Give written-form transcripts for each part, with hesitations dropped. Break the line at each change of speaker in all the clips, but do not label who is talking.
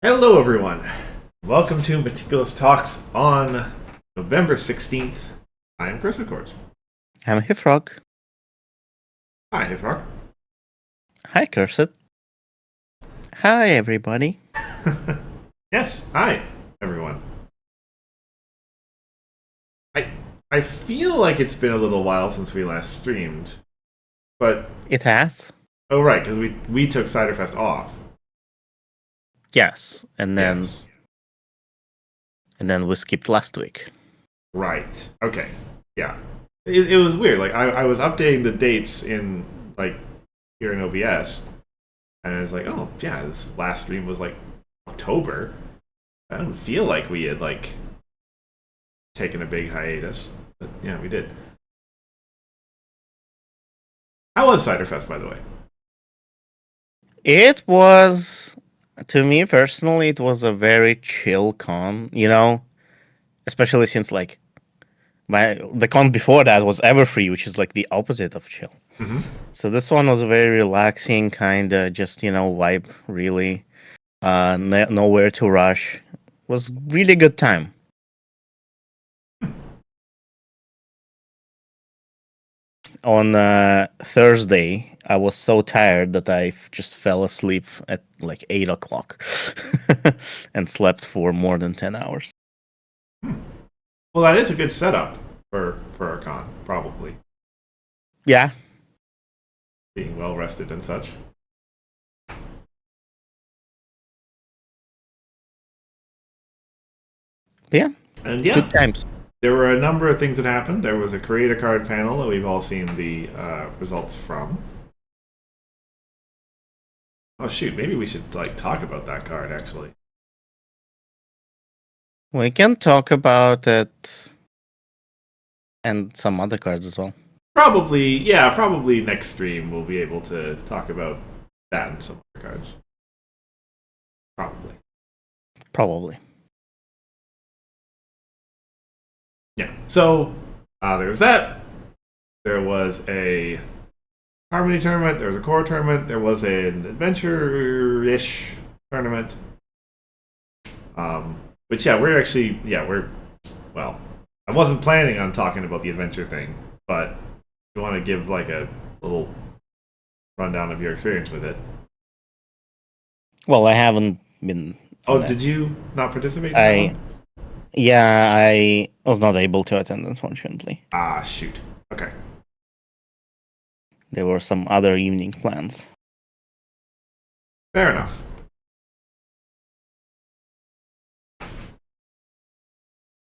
Hello, everyone. Welcome to Meticulous Talks on November 16th. I am Chris, of course.
I'm Hifrog.
Hi, Hifrock.
Hi, Cursed. Hi, everybody.
Yes, hi, everyone. I feel like it's been a little while since we last streamed, but
It has?
oh right, because we took Ciderfest off.
Yes. And then
Yes.
we skipped last week.
Right. Okay. Yeah. It was weird. Like I was updating the dates in like here in OBS, and I was like, oh yeah, this last stream was like October. I don't feel like we had like taken a big hiatus, but yeah, we did. How was Ciderfest, by the way?
It was, to me personally, it was a very chill con, especially since like the con before that was Everfree, which is like the opposite of chill.
Mm-hmm.
So this one was very relaxing, kind of just, vibe, really. Nowhere to rush. Was really good time. On Thursday, I was so tired that I just fell asleep at like 8 o'clock and slept for more than 10 hours.
Well, that is a good setup for a con, probably
Yeah.
being well rested and such.
Yeah.
And yeah,
Good times.
there were a number of things that happened. There was a creator card panel that we've all seen the results from. Oh shoot, maybe we should like talk about that card actually.
We can talk about it and some other cards as well.
Probably next stream we'll be able to talk about that and some other cards.
Probably.
Yeah. So there was that. There was a Harmony tournament. There was a core tournament. There was an adventure-ish tournament. But yeah, we're well. I wasn't planning on talking about the adventure thing, but if you want to give like a little rundown of your experience with it.
Well, I haven't been.
Oh, did you not participate?
I was not able to attend, unfortunately.
Ah, shoot. Okay.
There were some other evening plans.
Fair enough.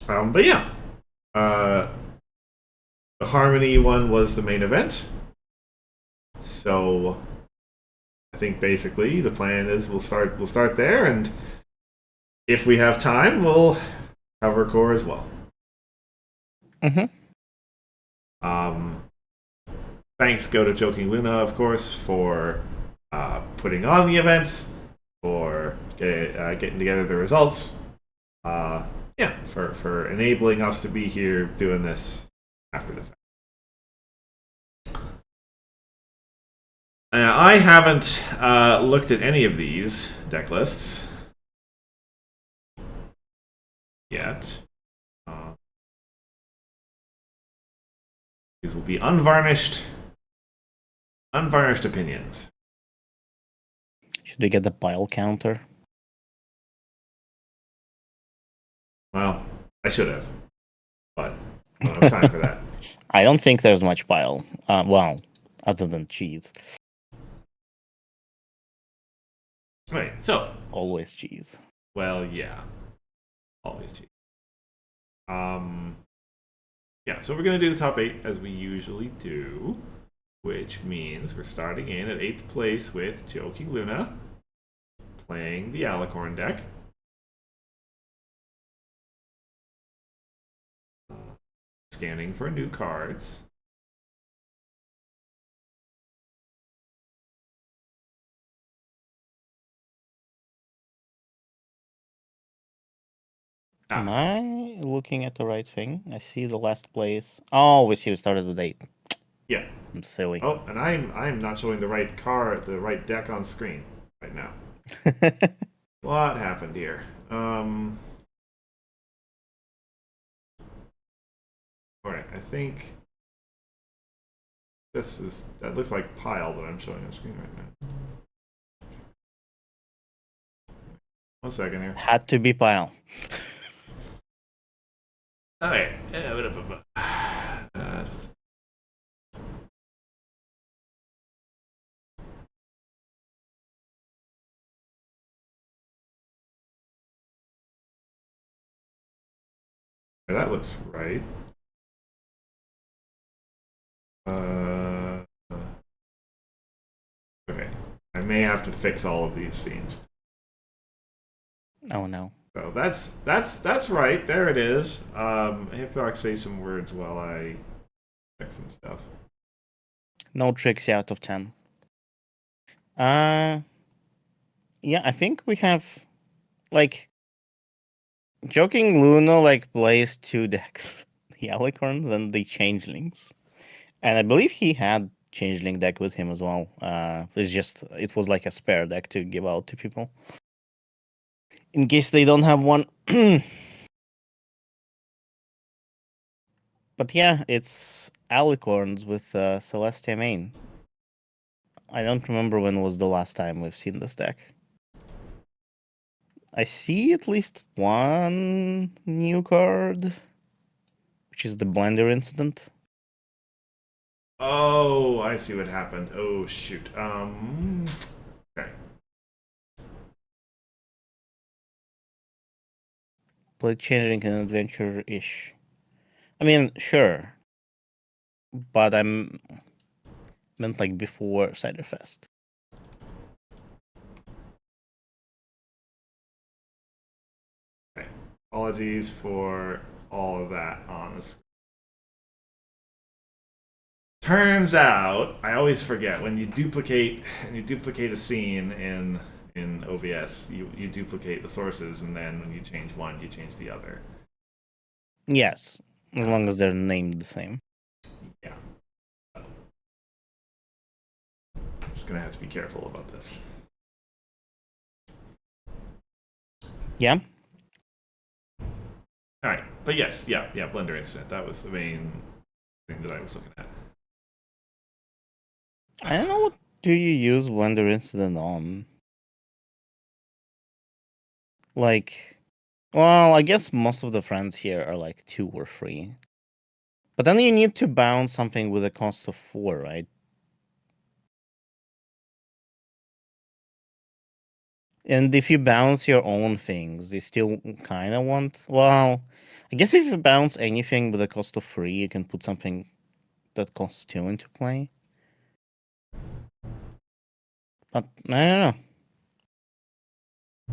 But yeah, the Harmony one was the main event. So I think basically the plan is we'll start there, and if we have time, we'll cover core as well.
Mm-hmm.
Thanks go to Joking Luna, of course, for putting on the events, for getting together the results. For enabling us to be here doing this after the fact. I haven't looked at any of these deck lists yet. These will be unvarnished opinions.
Should we get the pile counter?
Well, I should have, but I don't have time for that.
I don't think there's much pile. Well, other than cheese.
Right, so
Always cheese.
well, yeah, always cheese. Yeah, so we're gonna do the top 8 as we usually do, which means we're starting in at 8th place with Joking Luna, playing the Alicorn deck. Scanning for new cards.
Am I looking at the right thing? I see the last place. Oh, we see we started with 8.
Yeah.
I'm silly.
Oh, and I'm not showing the right card, the right deck on screen right now. What happened here? Alright, I think that looks like pile that I'm showing on screen right now. 1 second here.
Had to be pile.
Okay. That looks right. Okay. I may have to fix all of these scenes.
Oh no.
So that's right. There it is. I have to say some words while I check some stuff.
No tricks out of 10. Yeah, I think we have like Joking Luna like plays 2 decks. The Alicorns and the Changelings. And I believe he had Changeling deck with him as well. It was like a spare deck to give out to people. In case they don't have one. But yeah, it's Alicorns with Celestia main. I don't remember when was the last time we've seen this deck. I see at least one new card, which is the Blender incident.
Oh, I see what happened. Oh shoot. Okay.
Play Changeling and Adventure-ish. I mean, sure. But I'm meant like before Ciderfest.
Okay. Apologies for all of that on the screen. Turns out, I always forget when you duplicate a scene in OBS, you duplicate the sources, and then when you change one, you change the other.
Yes, as long as they're named the same.
Yeah. So, I'm just gonna have to be careful about this.
Yeah.
All right, but yes, yeah, Blender incident. That was the main thing that I was looking at.
I don't know what do you use Blender Incident on. Like, well, I guess most of the friends here are like 2 or 3. But then you need to bounce something with a cost of 4, right? And if you bounce your own things, you still kind of want. Well, I guess if you bounce anything with a cost of 3, you can put something that costs 2 into play. But I don't know.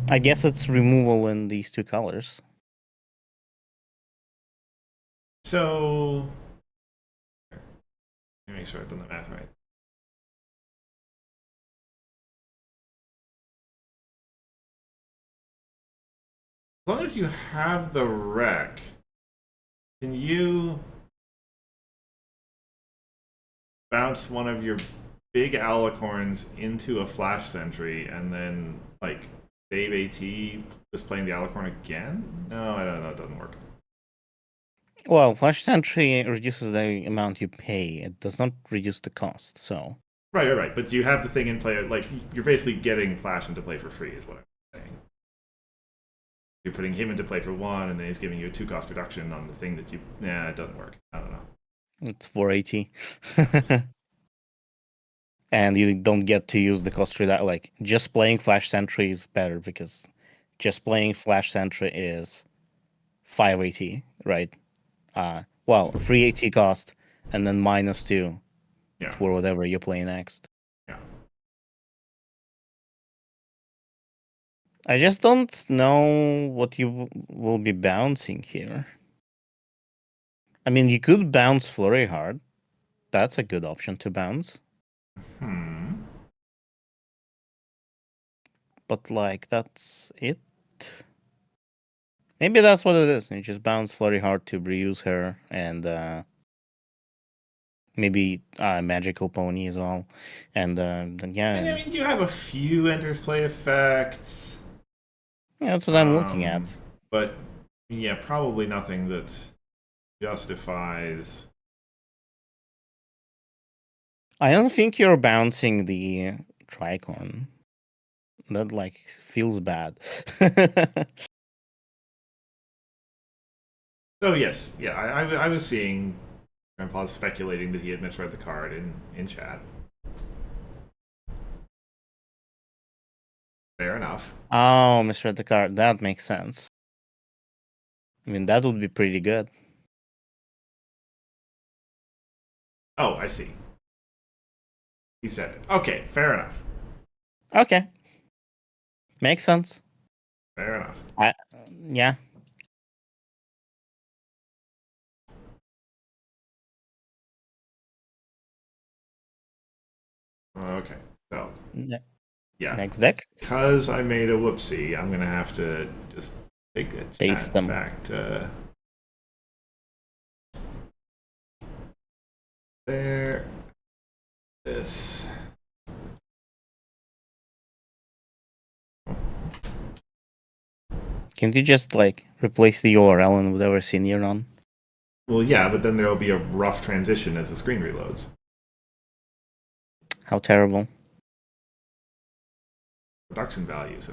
I guess it's removal in these 2 colors.
So, let me make sure I've done the math right. As long as you have the rec, can you bounce one of your big alicorns into a flash sentry and then like save AT just playing the alicorn again? No, I don't know. It doesn't work.
Well, Flash Sentry reduces the amount you pay. It does not reduce the cost, so.
Right. But you have the thing in play. Like you're basically getting Flash into play for free, is what I'm saying. You're putting him into play for 1, and then he's giving you a 2-cost reduction on the thing that you. Nah, it doesn't work. I don't know.
It's 480. And you don't get to use the cost reduction. Like, just playing Flash Sentry is better because just playing Flash Sentry is 580, right? Well, 380 cost, and then -2
Yeah.
for whatever you play next.
Yeah.
I just don't know what you will be bouncing here. I mean, you could bounce Flurry Hard. That's a good option to bounce. But, like, that's it. Maybe that's what it is. You just bounce Flurry Hard to reuse her, and maybe Magical Pony as well. And then, yeah.
And I mean, you have a few enters play effects.
Yeah, that's what I'm looking at.
But yeah, probably nothing that justifies.
I don't think you're bouncing the Tricon. That like feels bad.
So yes, yeah, I was seeing Grandpa speculating that he had misread the card in chat. Fair enough.
Oh, misread the card. That makes sense. I mean, that would be pretty good.
Oh, I see. He said it. Okay, fair enough.
Okay, makes sense.
Fair enough.
Yeah.
Okay, so yeah,
Next deck.
because I made a whoopsie, I'm gonna have to just take the
Paste
chat
them.
back to there. This.
Can't you just like replace the URL in whatever scene you're on?
Well, yeah, but then there will be a rough transition as the screen reloads.
How terrible.
Production values.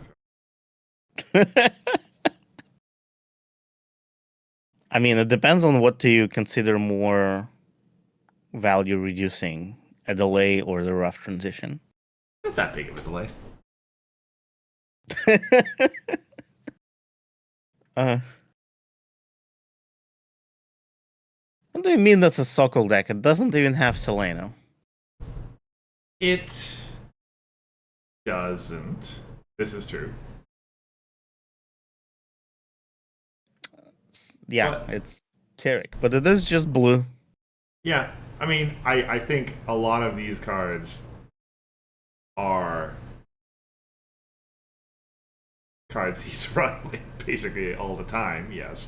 I mean, it depends on what do you consider more value reducing, a delay or the rough transition.
Not that big of a delay.
uh, what do you mean that's a Sokol deck? It doesn't even have Seleno.
It doesn't. This is true.
Yeah,
But
it's Terek, but it is just blue.
yeah, I mean, I think a lot of these cards are cards he's run basically all the time. Yes,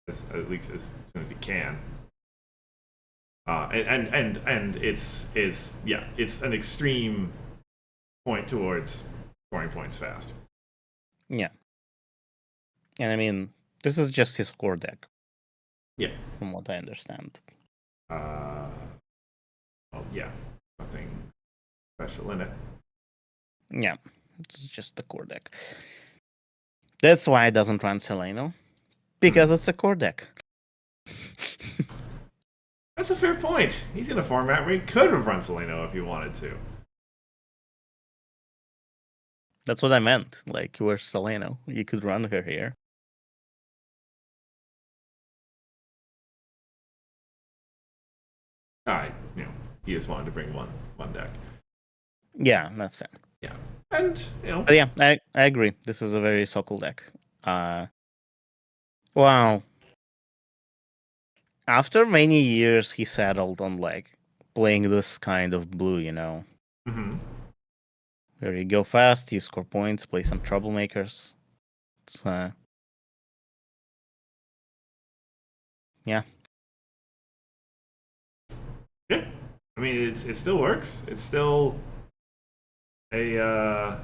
at least as soon as he can. And it's yeah, it's an extreme point towards scoring points fast.
Yeah, and I mean, this is just his core deck.
Yeah,
from what I understand.
oh yeah, nothing special in it.
Yeah, it's just the core deck. That's why it doesn't run Seleno, because it's a core deck.
That's a fair point. He's in a format where he could have run Seleno if he wanted to.
That's what I meant. Like, where's Seleno? You could run her here.
He just wanted to bring one deck.
Yeah, that's fair.
Yeah, and
But yeah, I agree. This is a very Sokol deck. Wow. After many years, he settled on like playing this kind of blue, you know.
Mm-hmm.
Where you go fast, you score points, play some troublemakers. It's yeah.
Yeah, I mean it still works. It's still a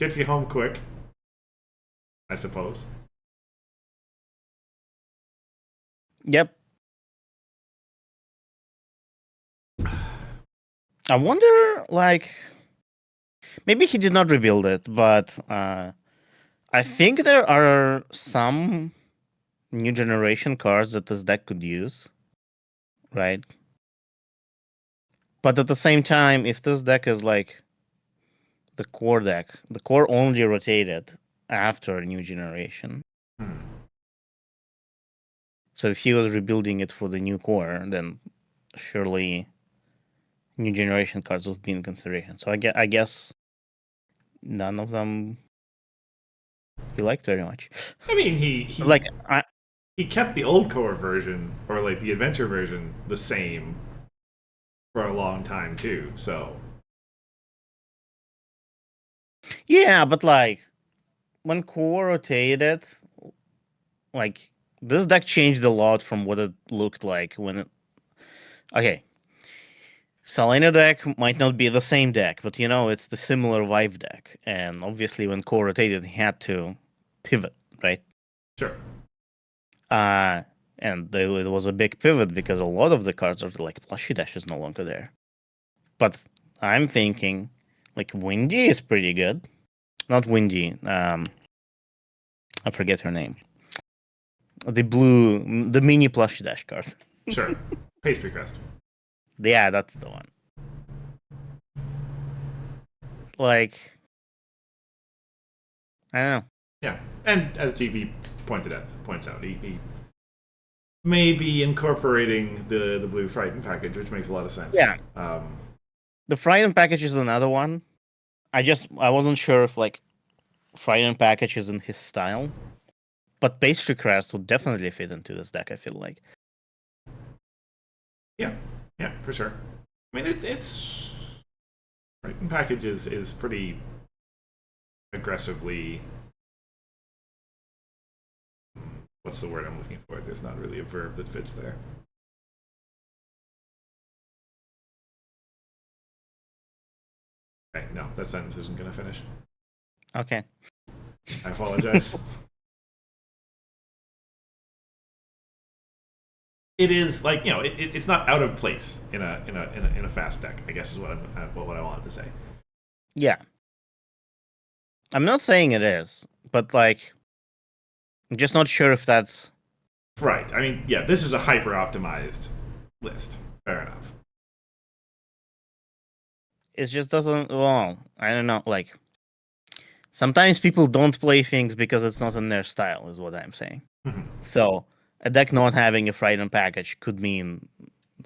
gets you home quick, I suppose.
Yep. I wonder, like, maybe he did not rebuild it, but I think there are some new generation cards that this deck could use, right? But at the same time, if this deck is like the core deck, the core only rotated after a new generation.
Hmm.
So if he was rebuilding it for the new core, then surely new generation cards would be in consideration. So I guess none of them he liked very much.
I mean he
Like
he kept the old core version or like the adventure version the same for a long time too. So
yeah, but like when core rotated, like this deck changed a lot from what it looked like when it. Okay, Salina deck might not be the same deck, but it's the similar vibe deck. And obviously, when core rotated, he had to pivot, right?
Sure.
And it was a big pivot because a lot of the cards are like Plushy Dash is no longer there. But I'm thinking, like, Windy is pretty good. Not Windy. I forget her name. The mini Plushy Dash card.
Sure. Pastry crust.
Yeah, that's the one. Like, I don't know.
Yeah, and as GB points out, he may be incorporating the blue Frighten package, which makes a lot of sense.
Yeah. The Frighten package is another one. I wasn't sure if like Frighten package is in his style, but Pastry Crest would definitely fit into this deck. I feel like.
Yeah, for sure. I mean, it's Frighten package is pretty aggressively. What's the word I'm looking for? There's not really a verb that fits there. Okay, no, that sentence isn't going to finish.
Okay.
I apologize. It is like it's not out of place in a fast deck. I guess is what I wanted to say.
Yeah. I'm not saying it is, but like, I'm just not sure if that's
right. I mean, yeah, this is a hyper optimized list. Fair enough.
It just doesn't. Well, I don't know. Like, sometimes people don't play things because it's not in their style, is what I'm saying.
Mm-hmm.
So a deck not having a Frighten package could mean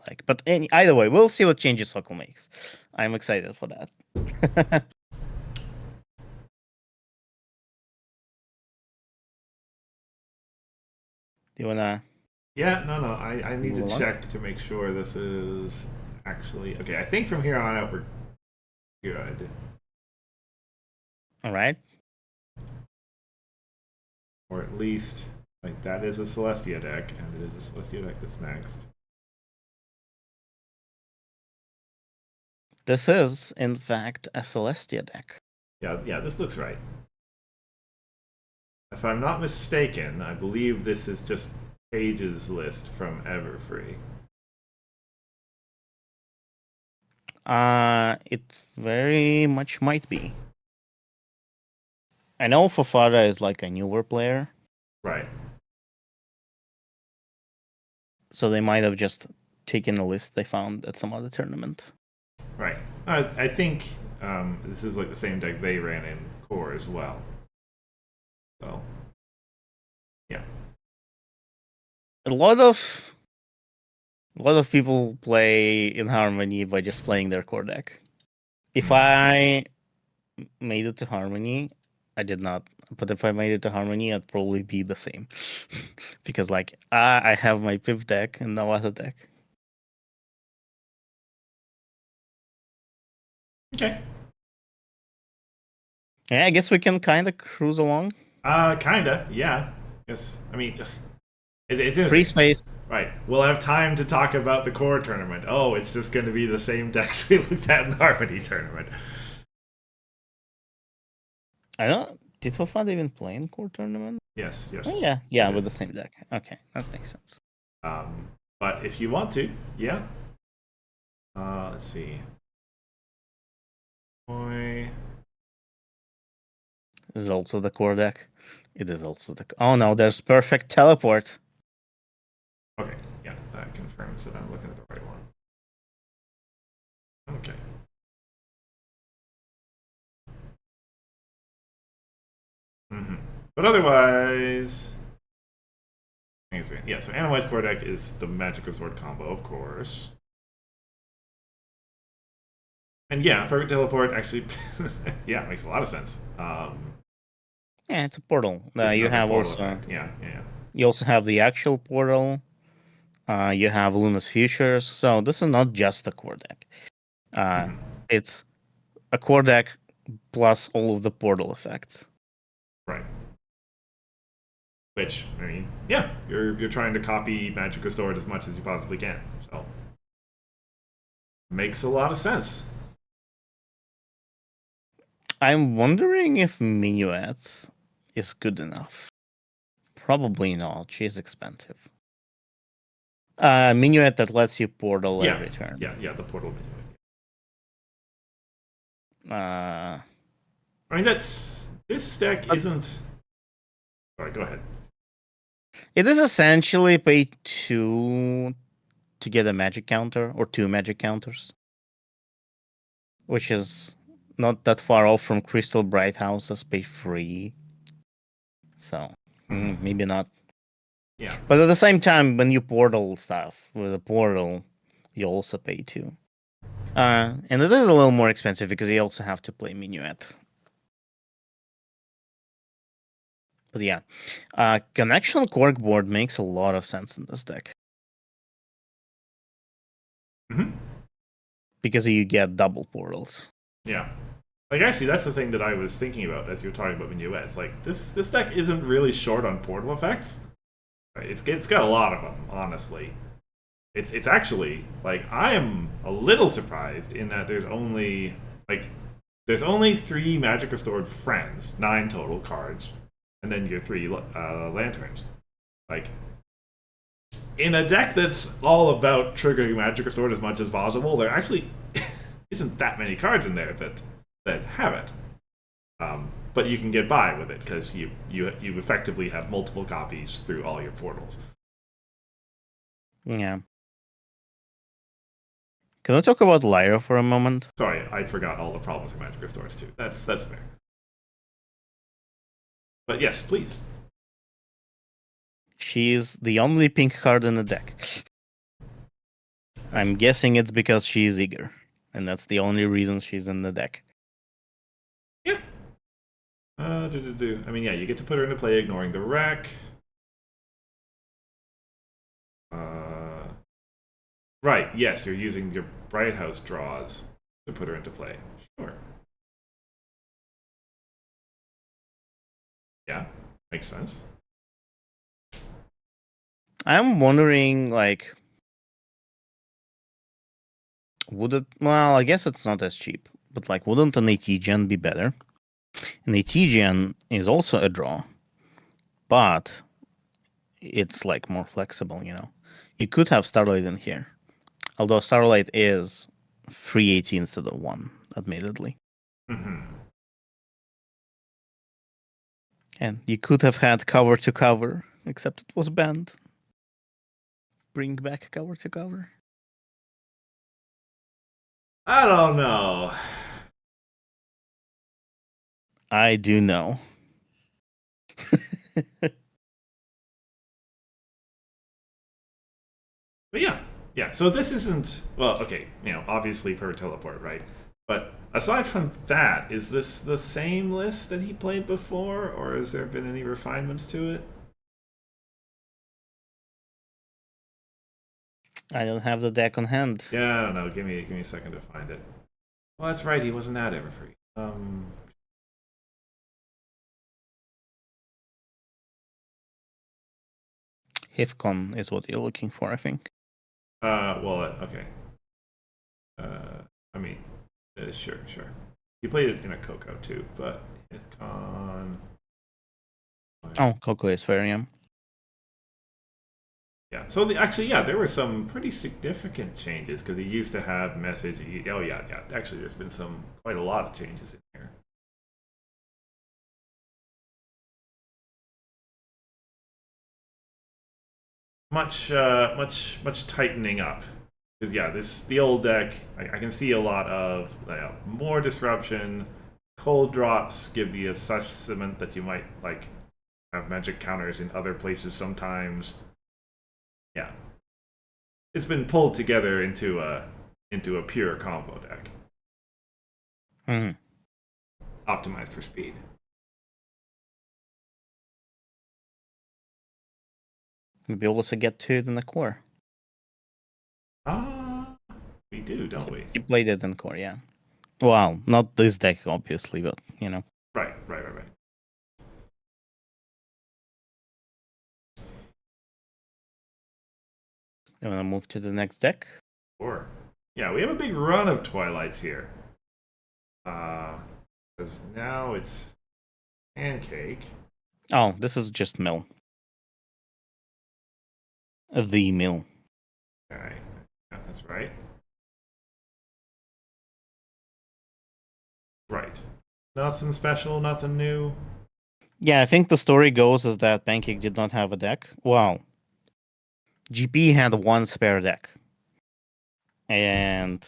like, but either way, we'll see what changes Huckle makes. I'm excited for that. Do you wanna?
Yeah, no. I need to
Move along?
check to make sure this is actually okay. I think from here on out we're good.
All right.
Or at least like that is a Celestia deck, and it is a Celestia deck that's next.
This is, in fact, a Celestia deck.
Yeah, this looks right. If I'm not mistaken, I believe this is just Page's list from Everfree.
It very much might be. I know Fafara is like a newer player,
Right.
so they might have just taken a list they found at some other tournament.
Right. I think this is like the same deck they ran in core as well. So, yeah.
A lot of people play in Harmony by just playing their core deck. If I made it to Harmony, I did not. But if I made it to Harmony, I'd probably be the same. Because, like, I have my Piv deck and no other deck.
Okay.
Yeah, I guess we can kind of cruise along.
Kinda, yeah. Yes. I mean, it's
Free space.
Right. We'll have time to talk about the core tournament. Oh, it's just going to be the same decks we looked at in the Harmony tournament.
I don't. Did Fafad even play in core tournament?
Yes.
Oh, yeah, with the same deck. Okay, that makes sense.
But if you want to, yeah. Let's see. Boy.
This is also the core deck. It is also the. Oh no, there's perfect teleport.
Okay, yeah, that confirms that I'm looking at the right one. Okay. But otherwise, yeah. So Analyze core deck is the Magical Sword combo, of course. And yeah, perfect teleport actually, yeah, makes a lot of sense.
Yeah, it's a portal.
Just
You
another
have
portal
also.
effect. Yeah.
You also have the actual portal. You have Luna's Futures. So this is not just a core deck. It's a core deck plus all of the portal effects.
Right. Which, I mean, yeah, you're trying to copy Magic Restored as much as you possibly can. So Makes a lot of sense.
I'm wondering if Minuet is good enough. Probably not. She's expensive. Minuet that lets you portal
Yeah,
every turn.
yeah, the portal menu.
Uh,
I mean, this deck
But-
isn't. Sorry, go ahead.
it is essentially pay 2 to get a magic counter, or 2 magic counters, which is not that far off from Crystal Bright House's pay 3. So, maybe not.
Yeah.
But at the same time, when you portal stuff with a portal, you also pay 2. And it is a little more expensive because you also have to play Minuet. But yeah, Connection Corkboard makes a lot of sense in this deck.
Mm-hmm.
Because you get double portals.
Yeah. Like, actually, that's the thing that I was thinking about as you were talking about Minuets. Like, this deck isn't really short on portal effects. Right? It's got a lot of them, honestly. It's actually, like, I am a little surprised in that there's only 3 Magic Restored Friends, 9 total cards, and then your 3 Lanterns. Like, in a deck that's all about triggering Magic Restored as much as possible, there actually isn't that many cards in there that have it. But you can get by with it because you effectively have multiple copies through all your portals.
Yeah. Can we talk about Lyra for a moment?
Sorry, I forgot all the problems with Magic Restores too. That's fair. But yes, please.
She's the only pink card in the deck. I'm guessing it's because she's eager, and that's the only reason she's in the deck.
Yeah. I mean, yeah, you get to put her into play, ignoring the wreck. Right. Yes, you're using your Bright House draws to put her into play. Sure. Yeah, makes sense.
I'm wondering, like, would it? Well, I guess it's not as cheap, but like, wouldn't an AT-Gen be better? An AT-Gen is also a draw, but it's like more flexible. You could have Starlight in here, although Starlight is free AT instead of 1, admittedly.
Mm-hmm.
And you could have had cover to cover, except it was banned. Bring back cover to cover.
I don't know.
I do know.
But yeah. So this isn't okay. Obviously per teleport, right? But aside from that, is this the same list that he played before, or has there been any refinements to it?
I don't have the deck on hand.
Yeah, I don't know. Give me a second to find it. Well, that's right. He wasn't at Everfree.
Hifcon is what you're looking for, I think.
Okay. I mean, sure. He played it in a Coco too, but IthCon.
Oh, Coco is fair, yeah.
Yeah. So there were some pretty significant changes because he used to have message. Oh yeah. Actually, there's been quite a lot of changes in here. Much tightening up. Because the old deck. I can see a lot of more disruption. Cold drops give the assessment that you might have magic counters in other places sometimes. Yeah, it's been pulled together into a pure combo deck, optimized for speed.
We also get to it in the core.
We do, don't we?
You played it in core, yeah. Well, not this deck, obviously, but
Right.
You wanna move to the next deck?
Sure. Yeah, we have a big run of Twilights here. Because now it's Pancake.
Oh, this is just mill. The mill.
Okay, yeah, that's right. Right. Nothing special, nothing new.
Yeah, I think the story goes is that Pancake did not have a deck. Wow. GP had one spare deck. And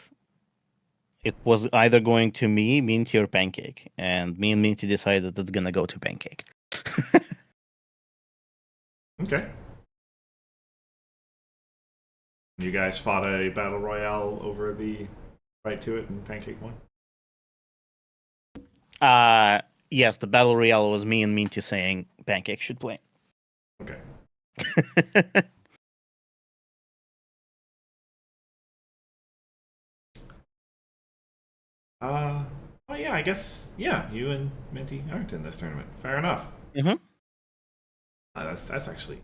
it was either going to me, Minty, or Pancake. And me and Minty decided it's gonna go to Pancake.
Okay. You guys fought a battle royale over the right to it, and Pancake won.
Yes, the battle royale was me and Minty saying Pancake should play.
Okay. Oh yeah, I guess yeah. You and Minty aren't in this tournament. Fair enough.
Mm-hmm.
That's actually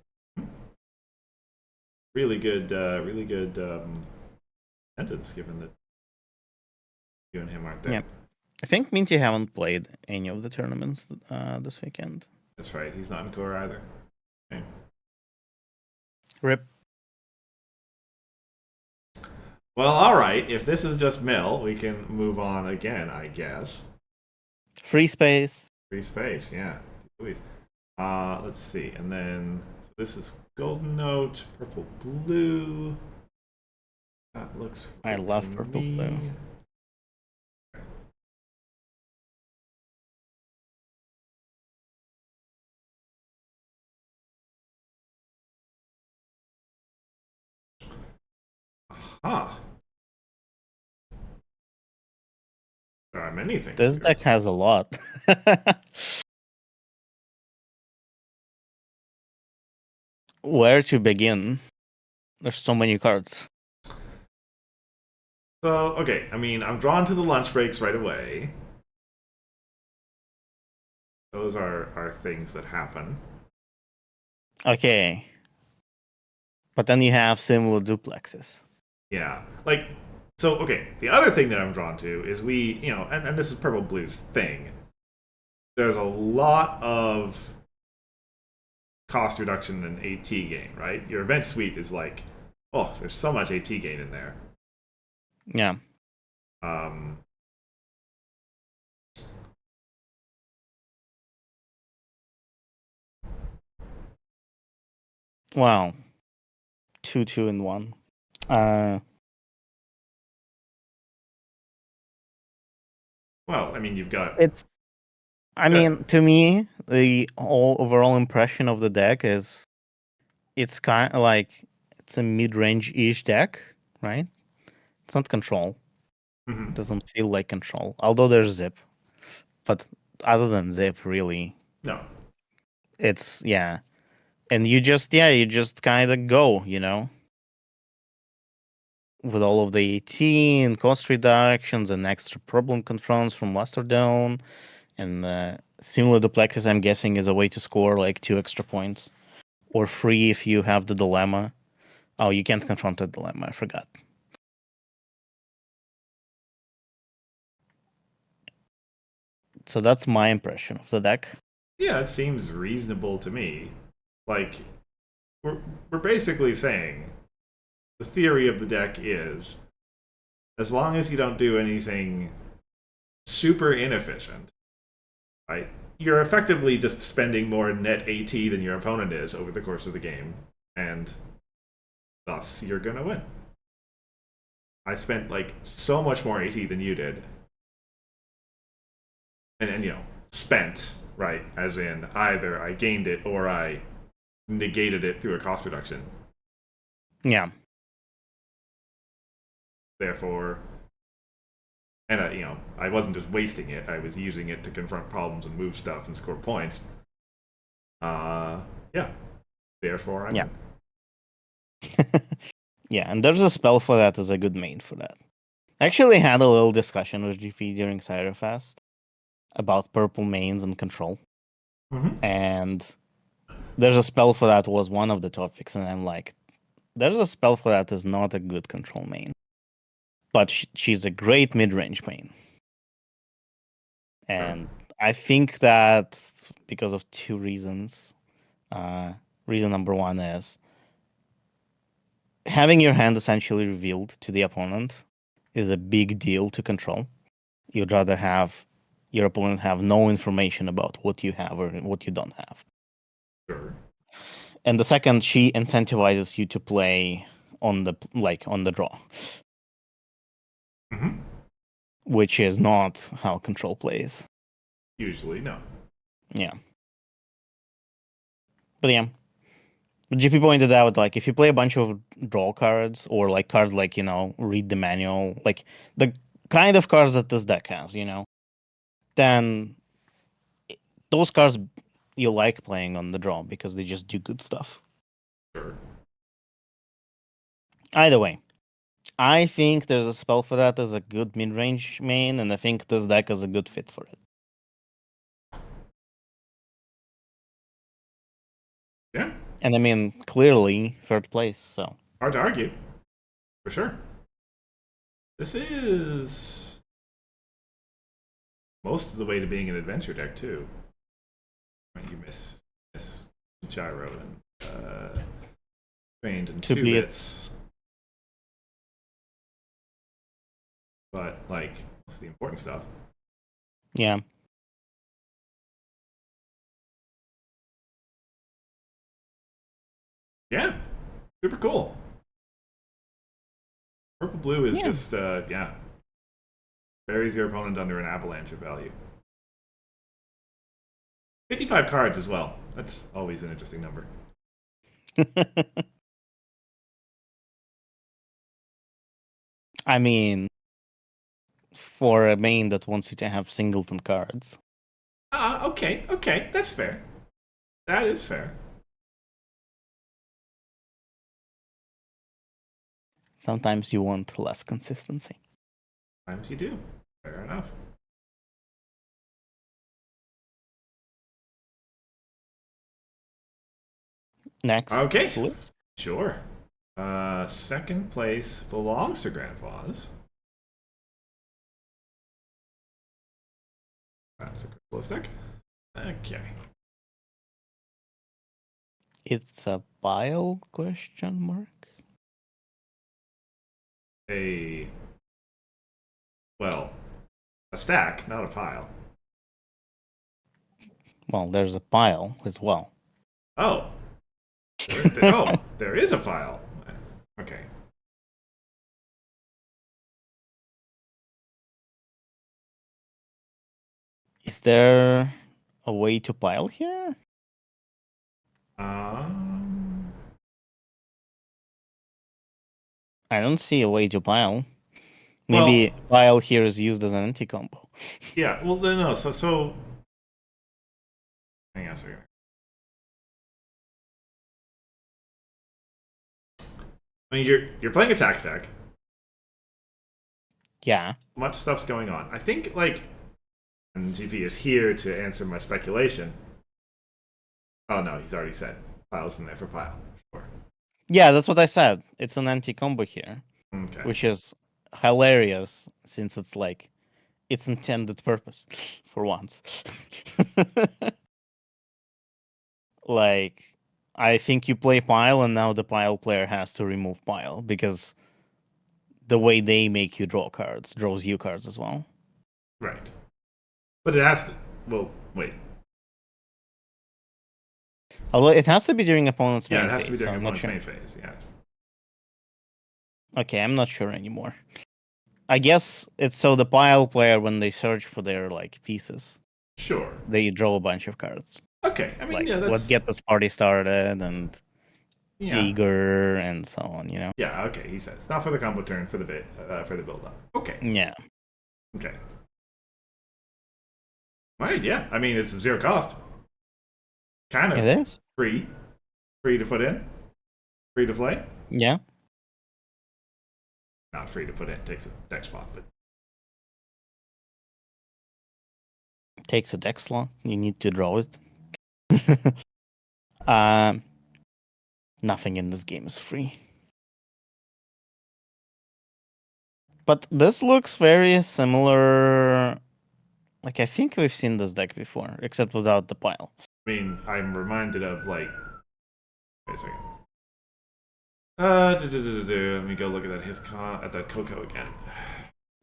really good. Really good sentence, given that you and him aren't there.
Yeah. I think Minty haven't played any of the tournaments this weekend.
That's right. He's not in core either. Okay.
Rip.
Well, all right. If this is just mill, we can move on again, I guess.
Free space.
Free space, yeah. Please. Let's see, and then so this is golden note, purple blue. That looks.
I
good
love
to
purple
me.
blue.
Huh. There are many things.
This
Here.
deck has a lot. Where to begin? There's so many cards.
So okay, I mean, I'm drawn to the lunch breaks right away. Those are things that happen.
Okay. But then you have similar duplexes.
Yeah, like so. Okay, the other thing that I'm drawn to is and this is purple blue's thing. There's a lot of cost reduction and AT gain, right? Your event suite is like, oh, there's so much AT gain in there.
Yeah.
Um,
Wow. 2, 2, and 1.
well, I mean, you've got
It's. I mean, to me, the whole overall impression of the deck is it's kind of like it's a mid-range-ish deck, right? It's not control.
mhm.
It doesn't feel like control. Although there's zip. But other than zip, really,
No,
it's yeah. And you just kind of go, with all of the 18 cost reductions and extra problem confronts from Lasterdome and similar duplexes. I'm guessing is a way to score like 2 extra points or free if you have the dilemma. Oh, you can't confront the dilemma. I forgot. So that's my impression of the deck.
yeah, it seems reasonable to me. Like, we're basically saying the theory of the deck is as long as you don't do anything super inefficient, right? You're effectively just spending more net AT than your opponent is over the course of the game, and thus you're gonna win. I spent like so much more AT than you did, and spent right as in either I gained it or I negated it through a cost reduction.
Yeah.
Therefore, and I wasn't just wasting it; I was using it to confront problems and move stuff and score points. Yeah. Therefore, I
Yeah.
win.
Yeah, and there's a spell for that as a good main for that. I actually had a little discussion with GP during Ciderfest about purple mains and control.
Mm-hmm.
And there's a spell for that was one of the topics, and I'm like, there's a spell for that is not a good control main. but she's a great mid-range main. And I think that because of two reasons. Reason number one is having your hand essentially revealed to the opponent is a big deal to control. You'd rather have your opponent have no information about what you have or what you don't have.
Sure.
And the second, she incentivizes you to play on the draw,
Mm-hmm.
which is not how control plays.
Usually, no.
Yeah. But yeah. GP pointed out, like, if you play a bunch of draw cards or like cards like, read the manual, like the kind of cards that this deck has, then those cards you like playing on the draw because they just do good stuff.
Sure.
Either way, I think there's a spell for that as a good mid-range main, and I think this deck is a good fit for it.
Yeah.
And I mean, clearly third place, so.
Hard to argue. For sure. This is most of the way to being an adventure deck, too. You miss Gyro and trained in 2 bits. But, like, what's the important stuff?
Yeah.
Yeah. Super cool. Purple blue is
Yeah.
just, buries your opponent under an avalanche of value. 55 cards as well. That's always an interesting number.
I mean, for a main that wants you to have singleton cards.
Okay. That's fair. That is fair.
Sometimes you want less consistency.
Sometimes you do. Fair enough.
Next.
Okay.
List.
Sure. Second place belongs to Grandpa's. That's a crystallis deck. Okay.
It's a bile question mark.
A stack, not a pile.
Well, there's a pile as well.
Oh. There is a file. Okay.
Is there a way to pile here? I don't see a way to pile. Maybe pile here is used as an anti-combo.
Yeah, well, no, so... Hang on a second. I mean, you're playing attack stack.
Yeah.
Much stuff's going on. I think, like... And GP is here to answer my speculation. Oh, no, he's already said. Pile's in there for pile. Sure.
Yeah, that's what I said. It's an anti-combo here.
Okay.
Which is hilarious, since it's like its intended purpose for once. Like, I think you play pile, and now the pile player has to remove pile because the way they make you draw cards draws you cards as well.
Right. But it has to. Well, wait.
Although it has to be during opponent's main
Yeah, it has
phase,
to be during
so
opponent's main phase. Yeah.
Okay, I'm not sure anymore. I guess it's so the pile player, when they search for their like pieces,
Sure.
they draw a bunch of cards.
Okay. I mean,
Like,
yeah, that's...
let's get this party started and
Yeah.
eager and so on,
Yeah, okay, he says. Not for the combo turn, for the build up. Okay.
Yeah.
Okay. Right, yeah. I mean, it's 0 cost. Kind of.
It is.
Free. Free to put in. Free to play.
Yeah.
Not free to put in. Takes a deck spot, but...
Takes a deck slot. You need to draw it. Nothing in this game is free. But this looks very similar. Like, I think we've seen this deck before, except without the pile.
I mean, I'm reminded of like. Wait a second. Let me go look at that Coco again.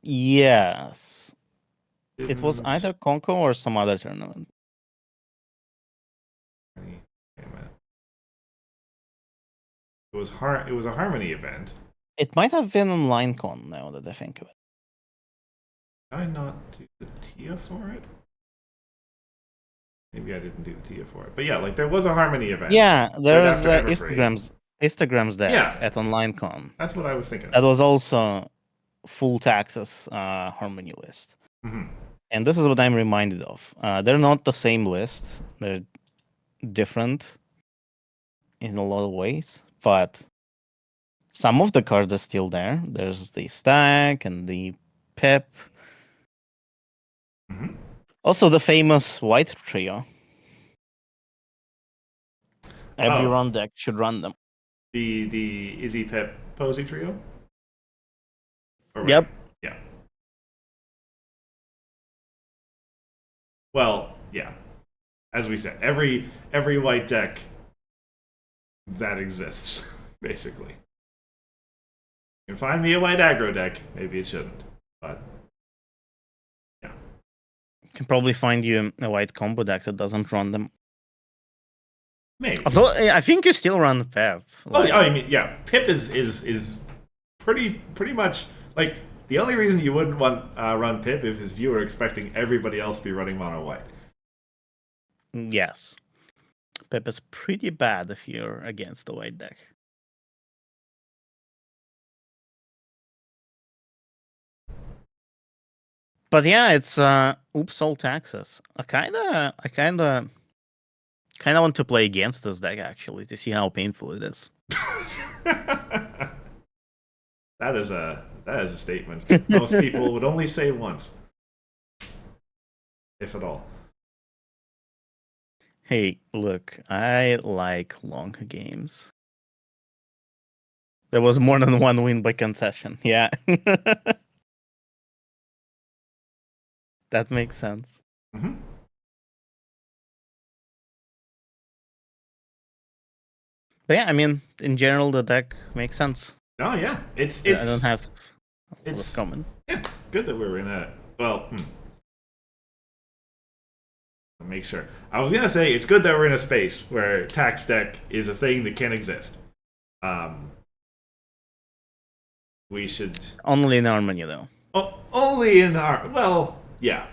Yes. It was
Didn't-
either Conco or some other tournament.
Wait a minute. It was a Harmony event.
It might have been on LineCon now that I think of it.
Did I not do the Tia for it? Maybe I didn't do the Tia for it. But yeah, like there was a Harmony event.
Yeah, there's
after Everfree.
Instagram's deck
Yeah.
at LineCon.
That's what I was thinking.
That was also full Taxes Harmony list.
Mm-hmm.
And this is what I'm reminded of. They're not the same list. They're different in a lot of ways, but some of the cards are still there. There's the stack and the pip.
Mm-hmm.
Also, the famous white trio. Every run deck should run them.
The Izzy Pep Posey trio?
Yep.
Yeah. Well, yeah. As we said, every white deck that exists, basically. You can find me a white aggro deck. Maybe it shouldn't, but yeah.
Can probably find you a white combo deck that doesn't run them.
Maybe.
Although I think you still run Pep.
Like, I mean, yeah. Pip is pretty much like the only reason you wouldn't want run Pip is you were expecting everybody else to be running mono white.
Yes. Pep is pretty bad if you're against the white deck. But yeah, it's oops all taxes. I kinda want to play against this deck actually to see how painful it is.
That is a statement most people would only say once, if at all.
Hey, look, I like long games. There was more than one win by concession. Yeah. That makes sense.
Mm-hmm.
But yeah, I mean, in general, the deck makes sense.
Oh yeah, it's
I don't have a lot of
it's
comment.
yeah, good that we're in a well. Make sure. I was gonna say it's good that we're in a space where tax deck is a thing that can exist. We should
Only in Harmony though.
only in our yeah,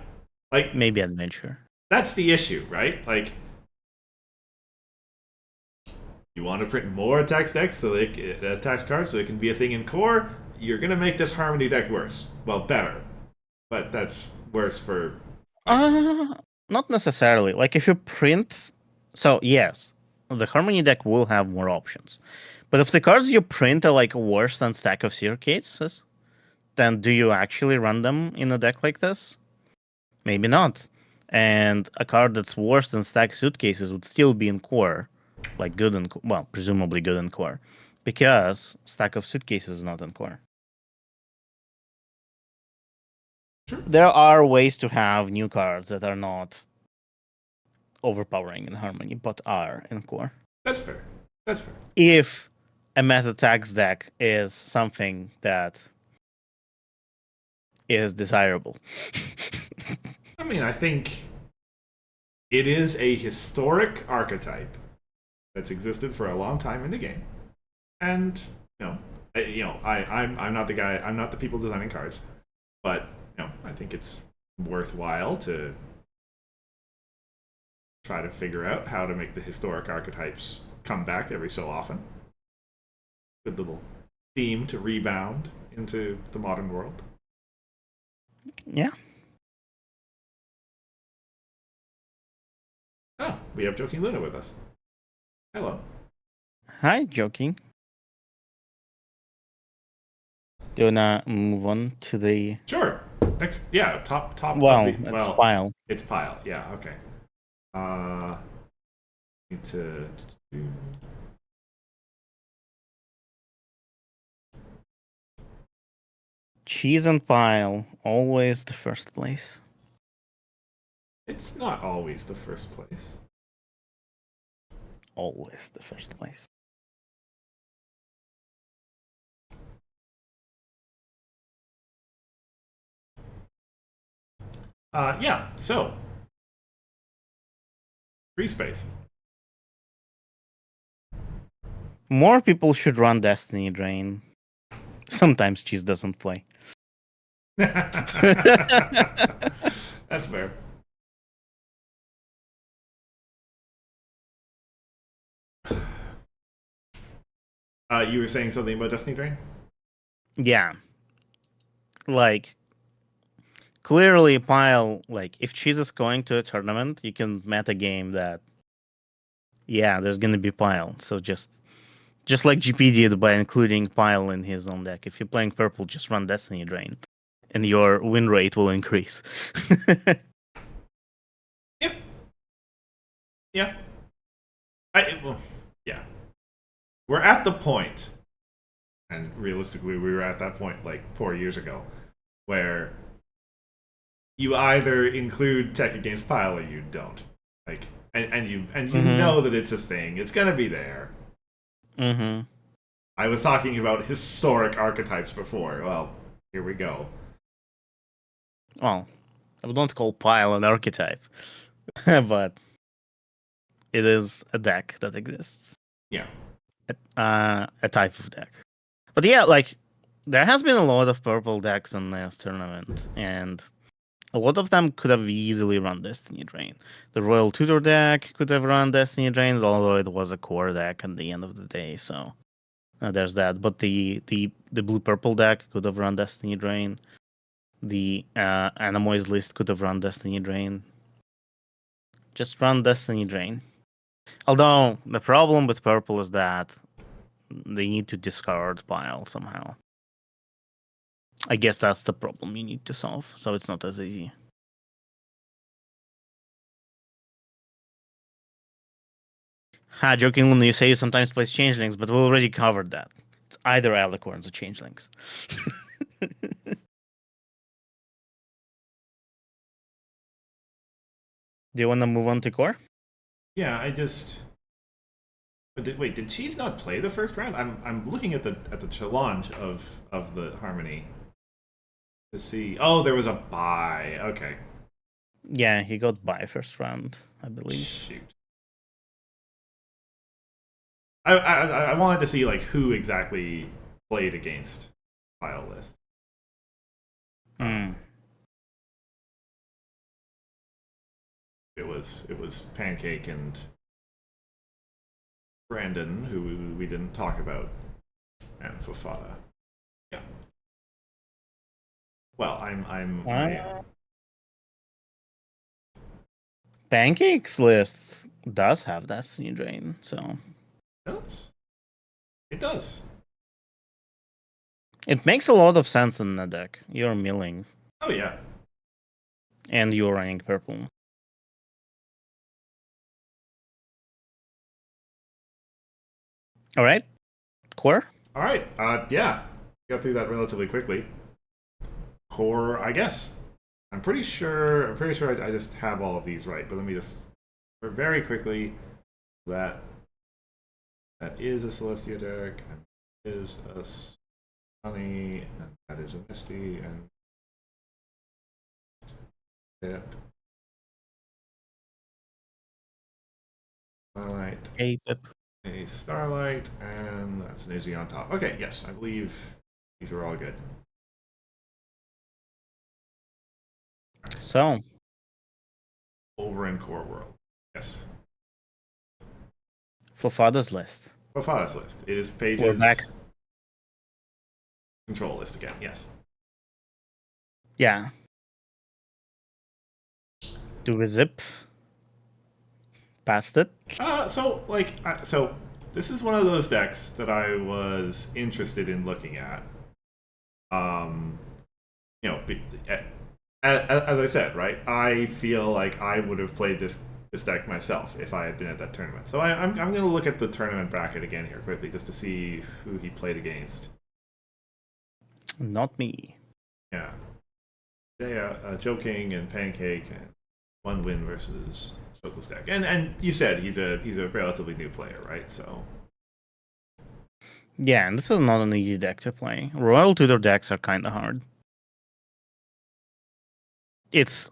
like
Maybe Adventure.
that's the issue, right? Like you want to print more tax decks so they tax cards so it can be a thing in core. You're gonna make this Harmony deck worse. Well, better, but that's worse for.
Not necessarily. Like if you print, so yes, the Harmony deck will have more options. But if the cards you print are like worse than Stack of Suitcases, then do you actually run them in a deck like this? Maybe not. And a card that's worse than Stack Suitcases would still be in core, like good in well, presumably good in core, because Stack of Suitcases is not in core.
Sure.
There are ways to have new cards that are not overpowering in Harmony, but are in core.
That's fair. That's fair.
If a meta tax deck is something that is desirable.
I mean, I think it is a historic archetype that's existed for a long time in the game, and I'm not the guy. I'm not the people designing cards, but I think it's worthwhile to try to figure out how to make the historic archetypes come back every so often. Good little theme to rebound into the modern world.
Yeah.
Oh, we have Joking Luna with us. Hello.
Hi, Joking. Do you wanna move on to the?
Sure. Next, yeah, top.
Well,
of the,
it's pile.
It's pile. Yeah. Okay. Need to.
Cheese and pile, always the first place.
It's not always the first place.
Always the first place.
Yeah, so free space.
More people should run Destiny Drain. Sometimes cheese doesn't play.
That's fair. You were saying something about Destiny Drain?
Yeah. Like, clearly, pile, like, if cheese is going to a tournament, you can meta game that, yeah, there's gonna be pile. So just like GP did by including pile in his own deck. If you're playing purple, just run Destiny Drain, and your win rate will increase.
Yep. Yeah. Well, yeah. We're at the point, and realistically, we were at that point like 4 years ago, where you either include tech against pile or you don't. Like, and you know that it's a thing. It's gonna be there.
Mm-hmm.
I was talking about historic archetypes before. Well, here we go.
Well, I wouldn't call pile an archetype, but it is a deck that exists.
Yeah.
A type of deck. But yeah, like, there has been a lot of purple decks in this tournament, and a lot of them could have easily run Destiny Drain. The Royal Tutor deck could have run Destiny Drain, although it was a core deck at the end of the day, so there's that. But the blue purple deck could have run Destiny Drain. The Animoy's list could have run Destiny Drain. Just run Destiny Drain. Although the problem with purple is that they need to discard pile somehow. I guess that's the problem you need to solve, so it's not as easy. Jokingly, you say you sometimes plays changelings, but we already covered that. It's either alicorns or changelings. Do you want to move on to core?
Yeah, I just. But wait, did Cheese not play the first round? I'm looking at the challenge of the Harmony to see. Oh, there was a bye. Okay.
Yeah, he got by first round, I believe.
Shoot. I wanted to see like who exactly played against Pile List. It was Pancake and Brandon, who we didn't talk about, and Fafada. Yeah. Well,
Pancake's list does have Destiny Drain, so
It does. It does.
it makes a lot of sense in the deck. You're milling.
Oh yeah.
And you're running purple. All right, core.
All right. Yeah. Got through that relatively quickly. Core, I guess. I'm pretty sure. I just have all of these right. But let me just very quickly that is a Celestia deck, and is a Sunny, and that is a Misty, and Tip. Starlight. A Starlight, and that's an Izzy on top. Okay, yes, I believe these are all good.
Right. So,
over in Core World, yes.
Fafada's list.
Fafada's list. It is Page's
We're back.
Control list again. Yes.
Yeah. Do we zip past it?
So this is one of those decks that I was interested in looking at. You know, as I said, right? I feel like I would have played this deck myself if I had been at that tournament. So I'm going to look at the tournament bracket again here quickly just to see who he played against.
Not me.
Yeah. Yeah, Joking and Pancake and one win versus Sokol's deck. And you said he's a relatively new player, right? So
Yeah, and this is not an easy deck to play. Royal Tudor decks are kind of hard. It's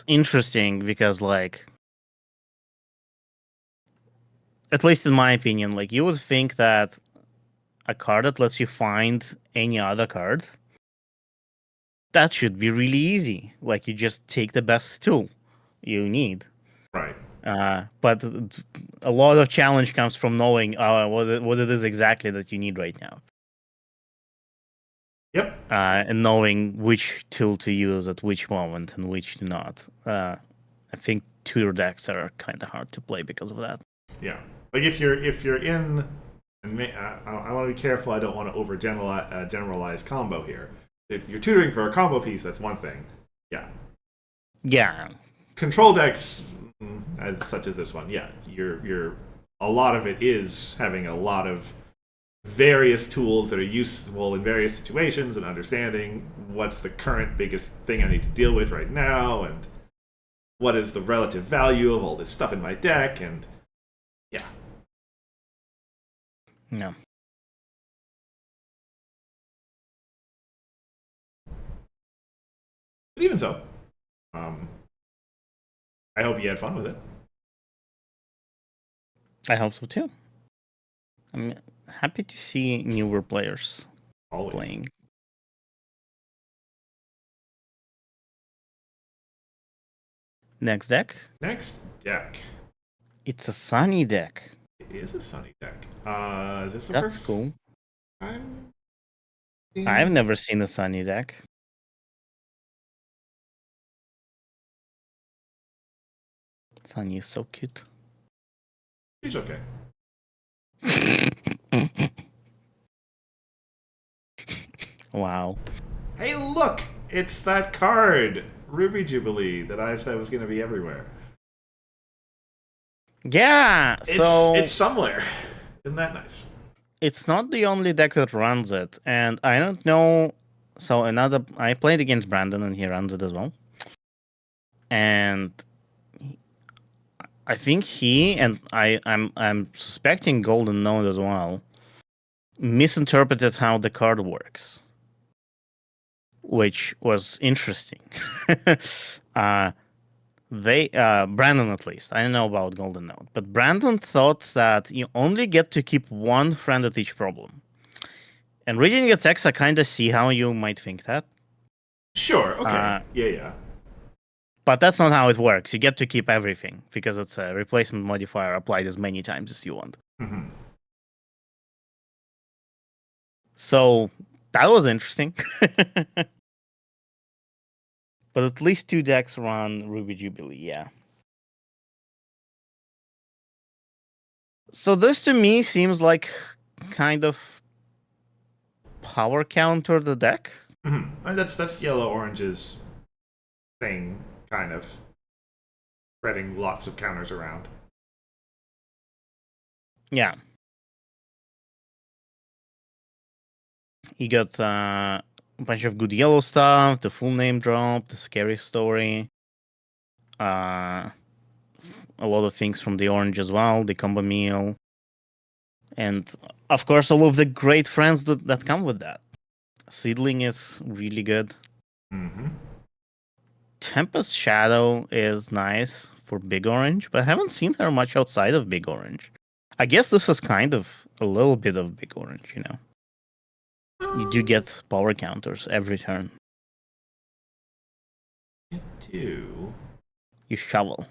interesting because like, at least in my opinion, like you would think that a card that lets you find any other card, that should be really easy. Like you just take the best tool you need.
right.
But a lot of challenge comes from knowing what it is exactly that you need right now.
Yep.
And knowing which tool to use at which moment and which to not. I think Tudor decks are kind of hard to play because of that.
Yeah. Like if you're in, and I want to be careful. I don't want to generalize combo here. If you're tutoring for a combo piece, that's one thing. Yeah.
Yeah,
Control decks, such as this one, yeah, you're a lot of it is having a lot of various tools that are useful in various situations and understanding what's the current biggest thing I need to deal with right now and what is the relative value of all this stuff in my deck and yeah.
no.
But even so, um, I hope you had fun with it.
I hope so too. I'm happy to see newer players
Always.
playing. Next deck.
Next deck.
It's a Sunny deck.
It is a Sunny deck. Is this the
That's
first
cool.
time?
I've never seen a Sunny deck. Sunny is so cute.
He's okay.
Wow.
Hey, look! It's that card, Ruby Jubilee, that I thought was going to be everywhere.
Yeah, so
It's somewhere. Isn't that nice?
it's not the only deck that runs it, and I don't know. So I played against Brandon, and he runs it as well. And I think he and I'm suspecting Golden Node as well misinterpreted how the card works, which was interesting. uh, Brandon at least, I don't know about Golden Node, but Brandon thought that you only get to keep one friend at each problem. And reading the text, I kind of see how you might think that.
Sure, okay.
Uh,
Yeah.
but that's not how it works. You get to keep everything because it's a replacement modifier applied as many times as you want.
Mm-hmm.
So that was interesting. But at least two decks run Ruby Jubilee, yeah. So this to me seems like kind of power counter the deck.
Mm-hmm. And that's Yellow Orange's thing, kind of. Spreading lots of counters around.
Yeah. You got a bunch of good yellow stuff, the full name drop, the scary story. A lot of things from the orange as well, the combo meal. And of course, all of the great friends that come with that. Seedling is really good.
Mm-hmm.
Tempest Shadow is nice for Big Orange, but I haven't seen her much outside of Big Orange. I guess this is kind of a little bit of Big Orange, you know. You do get power counters every turn.
You do.
You shovel.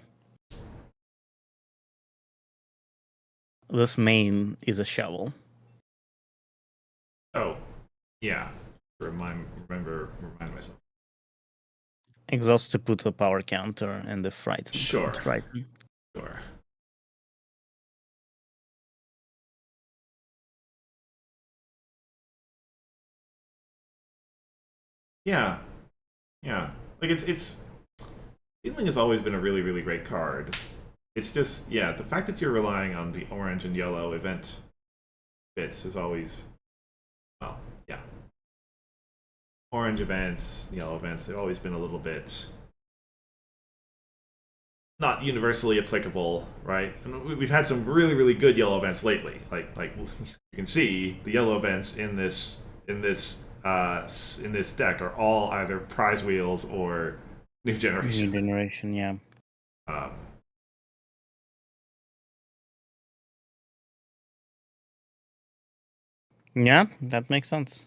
This main is a shovel.
Oh, yeah. Remind myself.
Exhaust to put a power counter and the frighten.
Sure.
Frighten.
Sure. Yeah. Yeah. Like it's Healing has always been a really, really great card. It's just, yeah, the fact that you're relying on the orange and yellow event bits is always, well, yeah. orange events, yellow events, they've always been a little bit not universally applicable, right? And we've had some really, really good yellow events lately. Like you can see, the yellow events in this deck are all either prize wheels or new
New
generation.
generation, yeah.
Um,
Yeah, that makes sense.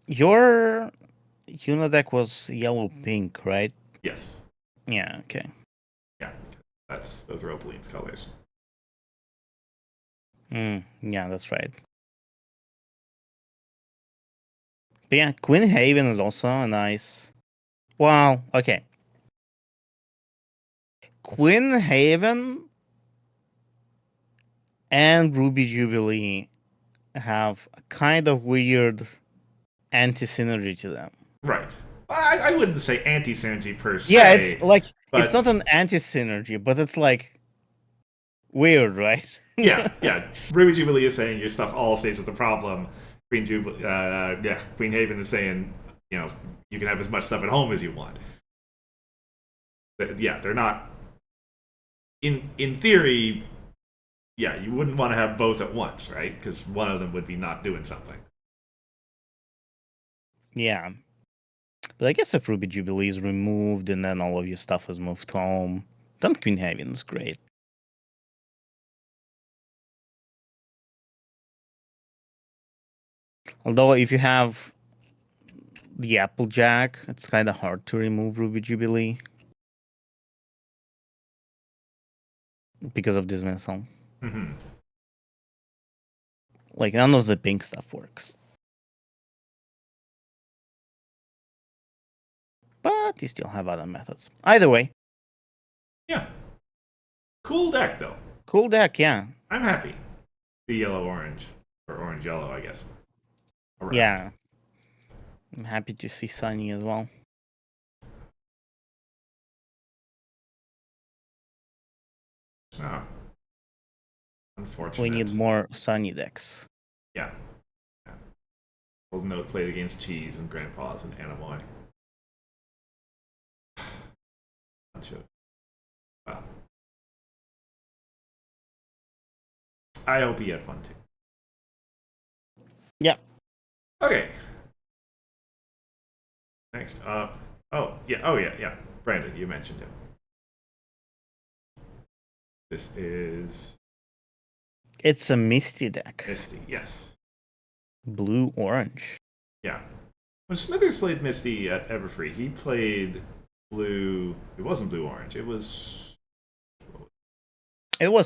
Your Uno deck was yellow pink, right?
yes,
Yeah, okay.
yeah, those are Opaline's colors.
Yeah, that's right. But yeah, Queen Haven is also a nice. Well, okay. Queen Haven and Ruby Jubilee have a kind of weird anti synergy to them.
Right. I wouldn't say anti synergy per
Yeah, it's
se,
like it's
but
not an anti synergy, but it's like weird, right?
yeah. Ruby Jubilee is saying your stuff all stays with the problem. Queen Haven is saying, you can have as much stuff at home as you want. Yeah, they're not. In theory, yeah, you wouldn't want to have both at once, right? Because one of them would be not doing something.
Yeah. But I guess if Ruby Jubilee is removed and then all of your stuff is moved home, then Queen Haven is great. Although if you have the Applejack, it's kind of hard to remove Ruby Jubilee because of dismissal.
Mm-hmm.
Like none of the pink stuff works. But you still have other methods. Either way,
Yeah. Cool deck, though.
cool deck, yeah.
I'm happy. The yellow orange. Or orange yellow, I guess. Around.
Yeah. I'm happy to see Sunny as well.
Ah, unfortunate.
We need more Sunny decks.
Yeah. Old note played against Cheese and Grandpa's and Anamoy. Not sure. Well, I hope he had fun too.
Yeah.
Okay. Next up. Oh yeah. Brandon, you mentioned him. This is
It's a Misty deck.
Misty. Yes.
Blue orange.
Yeah. When Smithers played Misty at Everfree, he played blue. It wasn't blue orange. It was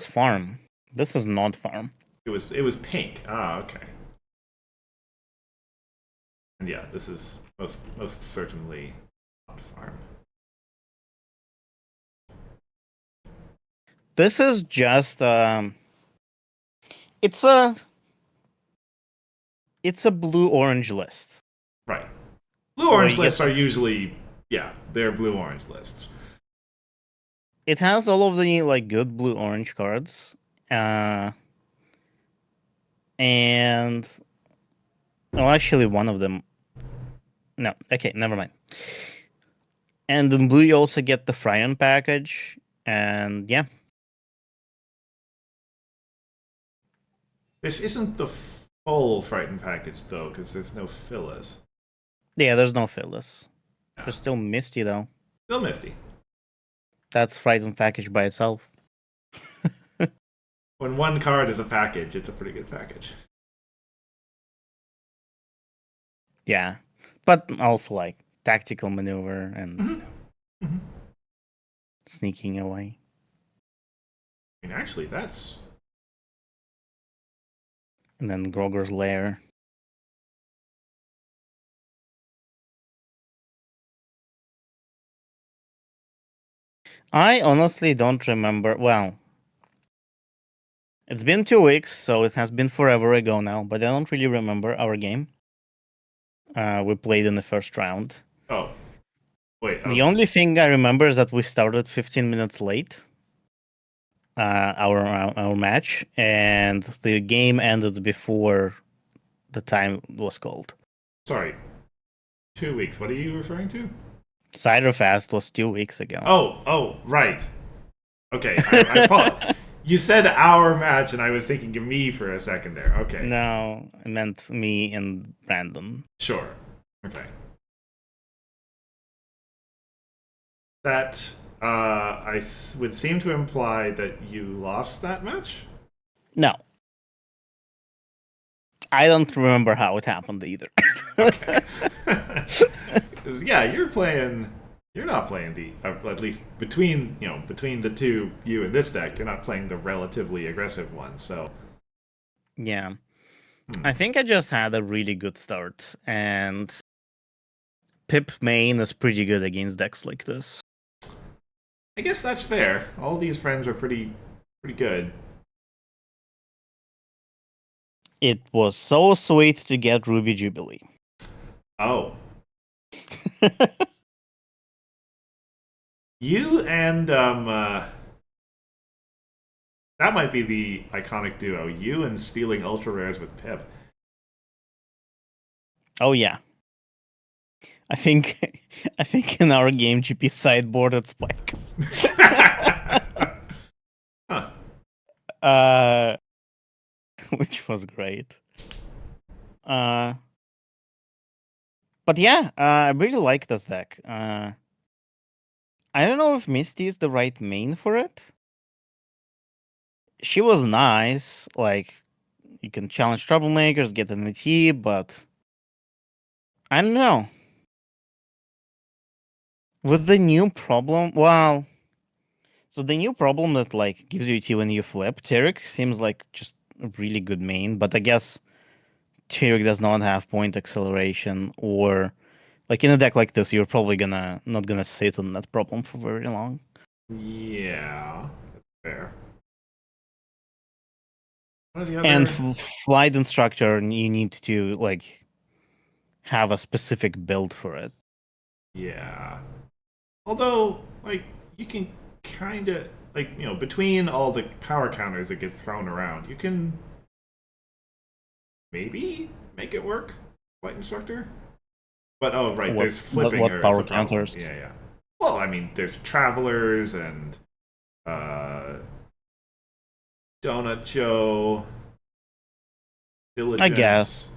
Farm. This is not farm.
It was pink. Ah, okay. And yeah, this is most certainly not farm.
This is just it's a blue orange list.
Right. Blue orange lists are usually they're blue orange lists.
It has all of the like good blue orange cards. And actually one of them. No, okay, never mind. And in blue you also get the Fryon package, and yeah.
This isn't the full Frightened package though, because there's no Phyllis.
Yeah, there's no Phyllis. There's still Misty though.
Still Misty.
That's Frightened package by itself.
When one card is a package, it's a pretty good package.
Yeah. But also like tactical maneuver and sneaking away.
I mean, actually, that's...
And then Groger's Lair. I honestly don't remember. Well, it's been 2 weeks, so it has been forever ago now, but I don't really remember our game. We played in the first round.
Oh. Wait.
The only thing I remember is that we started 15 minutes late. our match, and the game ended before the time was called.
Sorry, 2 weeks. What are you referring to?
Ciderfest was 2 weeks ago.
Oh, right. Okay, I apologize. You said our match, and I was thinking of me for a second there. Okay,
No, I meant me and Brandon.
sure. Okay. That would seem to imply that you lost that match.
No, I don't remember how it happened either.
Okay. 'Cause, yeah, You're not playing the at least between the two you and this deck. You're not playing the relatively aggressive one. So
Yeah,
hmm.
I think I just had a really good start, and Pip main is pretty good against decks like this.
I guess that's fair. All these friends are pretty good.
It was so sweet to get Ruby Jubilee.
Oh, you and that might be the iconic duo. You and stealing ultra rares with Pip.
Oh yeah, I think I think in our game GP sideboard at Spike.
Huh.
uh, which was great. Uh, but yeah, I really like this deck. I don't know if Misty is the right main for it. She was nice, like you can challenge troublemakers, get an ET, but I don't know. With the new problem, well, so the new problem that like gives you ET when you flip, Taric seems like just a really good main, but I guess Taric does not have point acceleration, or like in a deck like this, you're probably not gonna sit on that problem for very long.
Yeah, that's fair. What are the
And
other?
flight instructor, you need to like have a specific build for it.
Yeah. Although, like, you can kind of between all the power counters that get thrown around, you can maybe make it work, flight instructor. But oh, right,
What
there's flipping
what
her is
power
the problem.
counters?
Yeah, yeah. Well, I mean, there's travelers and uh, Donut Joe,
I guess.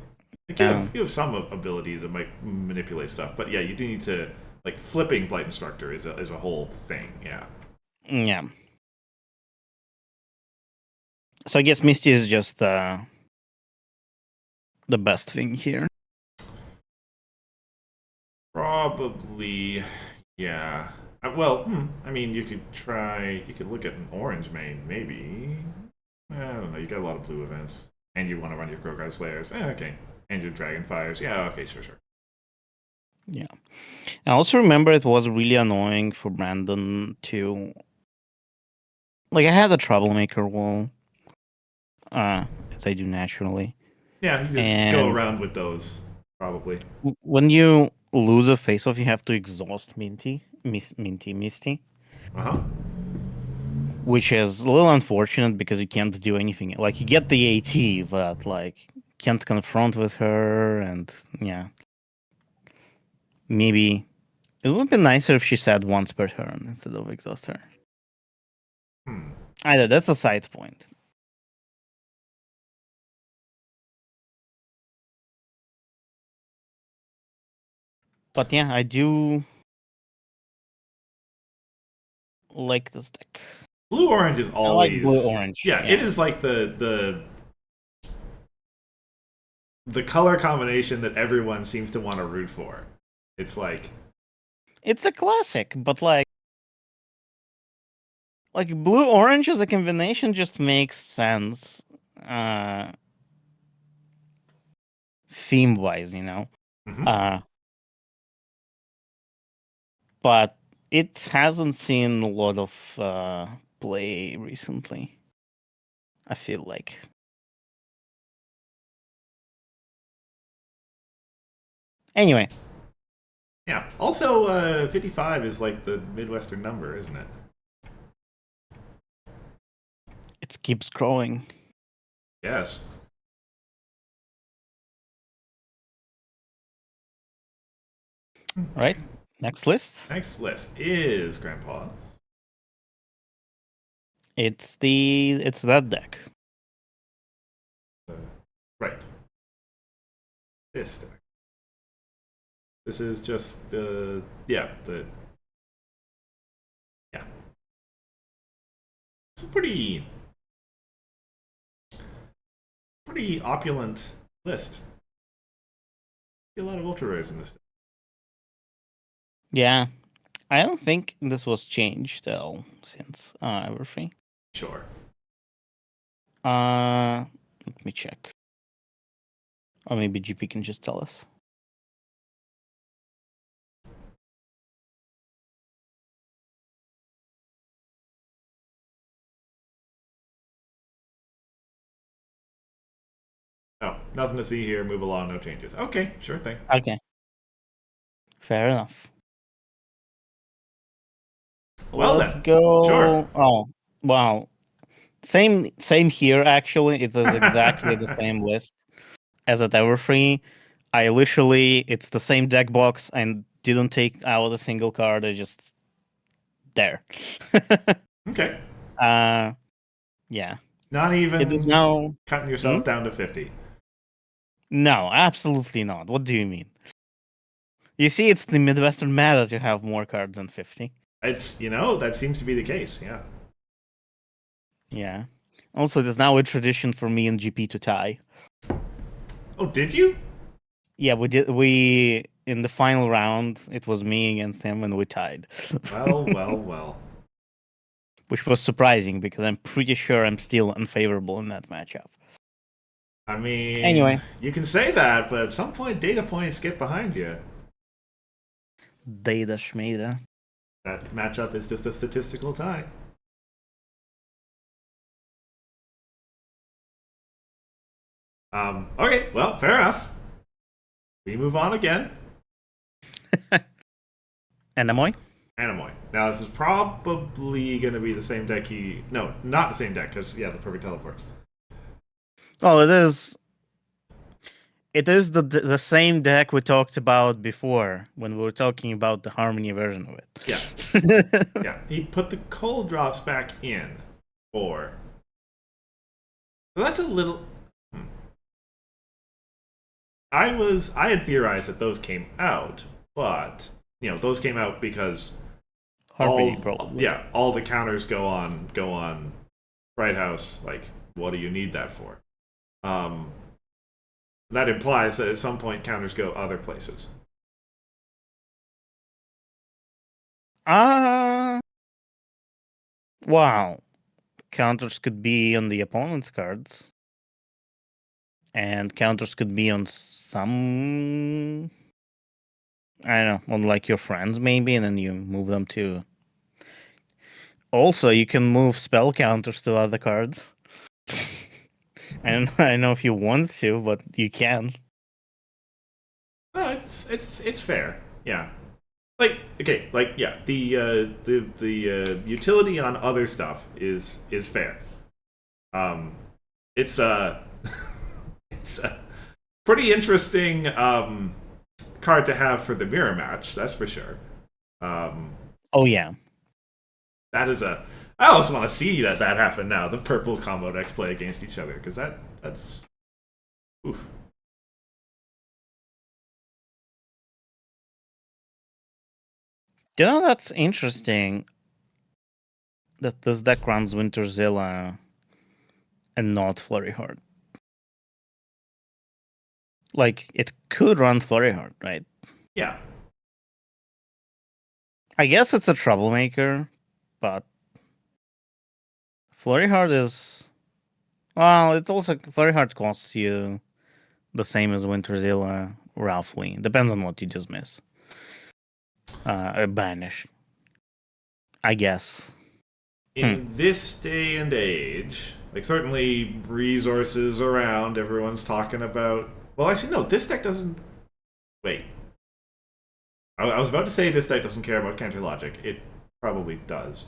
diligence. Like you have some ability to manipulate stuff, but yeah, you do need to like flipping flight instructor is a whole thing. Yeah.
Yeah. So I guess Misty is just the best thing here.
Probably, yeah. I mean, you could look at an orange main, maybe. I don't know, you got a lot of blue events. And you want to run your Krogar Slayers. Okay. And your Dragon Fires. Yeah, okay, sure.
Yeah. I also remember it was really annoying for Brandon to like I had a troublemaker wall, as I do naturally.
Yeah, you just go
And
around with those, probably.
when you lose a face off, you have to exhaust Misty,
Uh huh.
which is a little unfortunate because you can't do anything. Like you get the AT, but like can't confront with her, and yeah, maybe it would be nicer if she said once per turn instead of exhaust her.
Hmm.
Either that's a side point. But yeah, I do like this deck.
Blue orange is
I like blue
always.
orange.
Yeah, it
Yeah.
is like the color combination that everyone seems to want to root for. It's like
It's a classic, but like blue orange as a combination just makes sense theme wise, you know.
mhm.
Uh but it hasn't seen a lot of play recently, I feel like. Anyway,
Yeah. Also, 55 is like the Midwestern number, isn't it?
It keeps growing.
Yes.
Right. Next list.
Next list is Grandpa's.
It's that deck.
Right. This deck. This is just the yeah. It's a pretty opulent list. A lot of ultra rares in this deck.
Yeah. I don't think this was changed though since Everfree.
Sure.
Let me check. Or maybe GP can just tell us.
Oh, nothing to see here. Move along. No changes. Okay, sure thing.
Okay. Fair enough.
Well
Let's
then.
go.
Sure.
Oh, wow. Same here actually. It is exactly the same list as at Everfree. It's the same deck box and didn't take out a single card. I just there.
Okay.
Yeah.
Not
It is
even
now.
cutting yourself down to 50.
No, absolutely not. What do you mean? You see, it's the Midwestern meta to have more cards than 50.
It's, that seems to be the case. Yeah.
Yeah. Also, there's now a tradition for me and GP to tie.
Oh, did you?
Yeah, we did. We in the final round, it was me against him, and we tied.
Well, well, well.
Which was surprising because I'm pretty sure I'm still unfavorable in that matchup.
I mean,
Anyway,
you can say that, but at some point, data points get behind you.
Data Schmeda.
That matchup is just a statistical tie. Okay, well, fair enough. We move on again.
Anamoy?
Anamoy. Now, this is probably going to be the same deck he... No, not the same deck, because, yeah, the perfect teleports.
Oh, it is. It is the same deck we talked about before when we were talking about the Harmony version of it.
Yeah. Yeah, he put the cold drops back in for... So that's a little... I had theorized that those came out, but those came out because
Harmony, probably.
all the counters go on Bright House. Like, what do you need that for? That implies that at some point counters go other places.
Wow. Counters could be on the opponent's cards. And counters could be on some, I don't know, on like your friends maybe, and then you move them to. Also, you can move spell counters to other cards. I don't know if you want to, but you can.
No, it's fair. Yeah. Like, okay, like, yeah, the utility on other stuff is fair. It's it's a pretty interesting card to have for the mirror match. That's for sure.
Oh yeah,
That is a. I also want to see that happen now. The purple combo decks play against each other because that's. Oof.
that's interesting. That this deck runs Winterzilla and not Flurry Heart. Like it could run Flurry Heart, right?
Yeah.
I guess it's a troublemaker, but Flurry Heart is. Well, it also Flurry Heart costs you the same as Winterzilla, roughly. Depends on what you dismiss. Or banish. I guess.
In this day and age, like certainly resources around, everyone's talking about. Well, actually, no. This deck doesn't. Wait. I was about to say this deck doesn't care about counter logic. It probably does.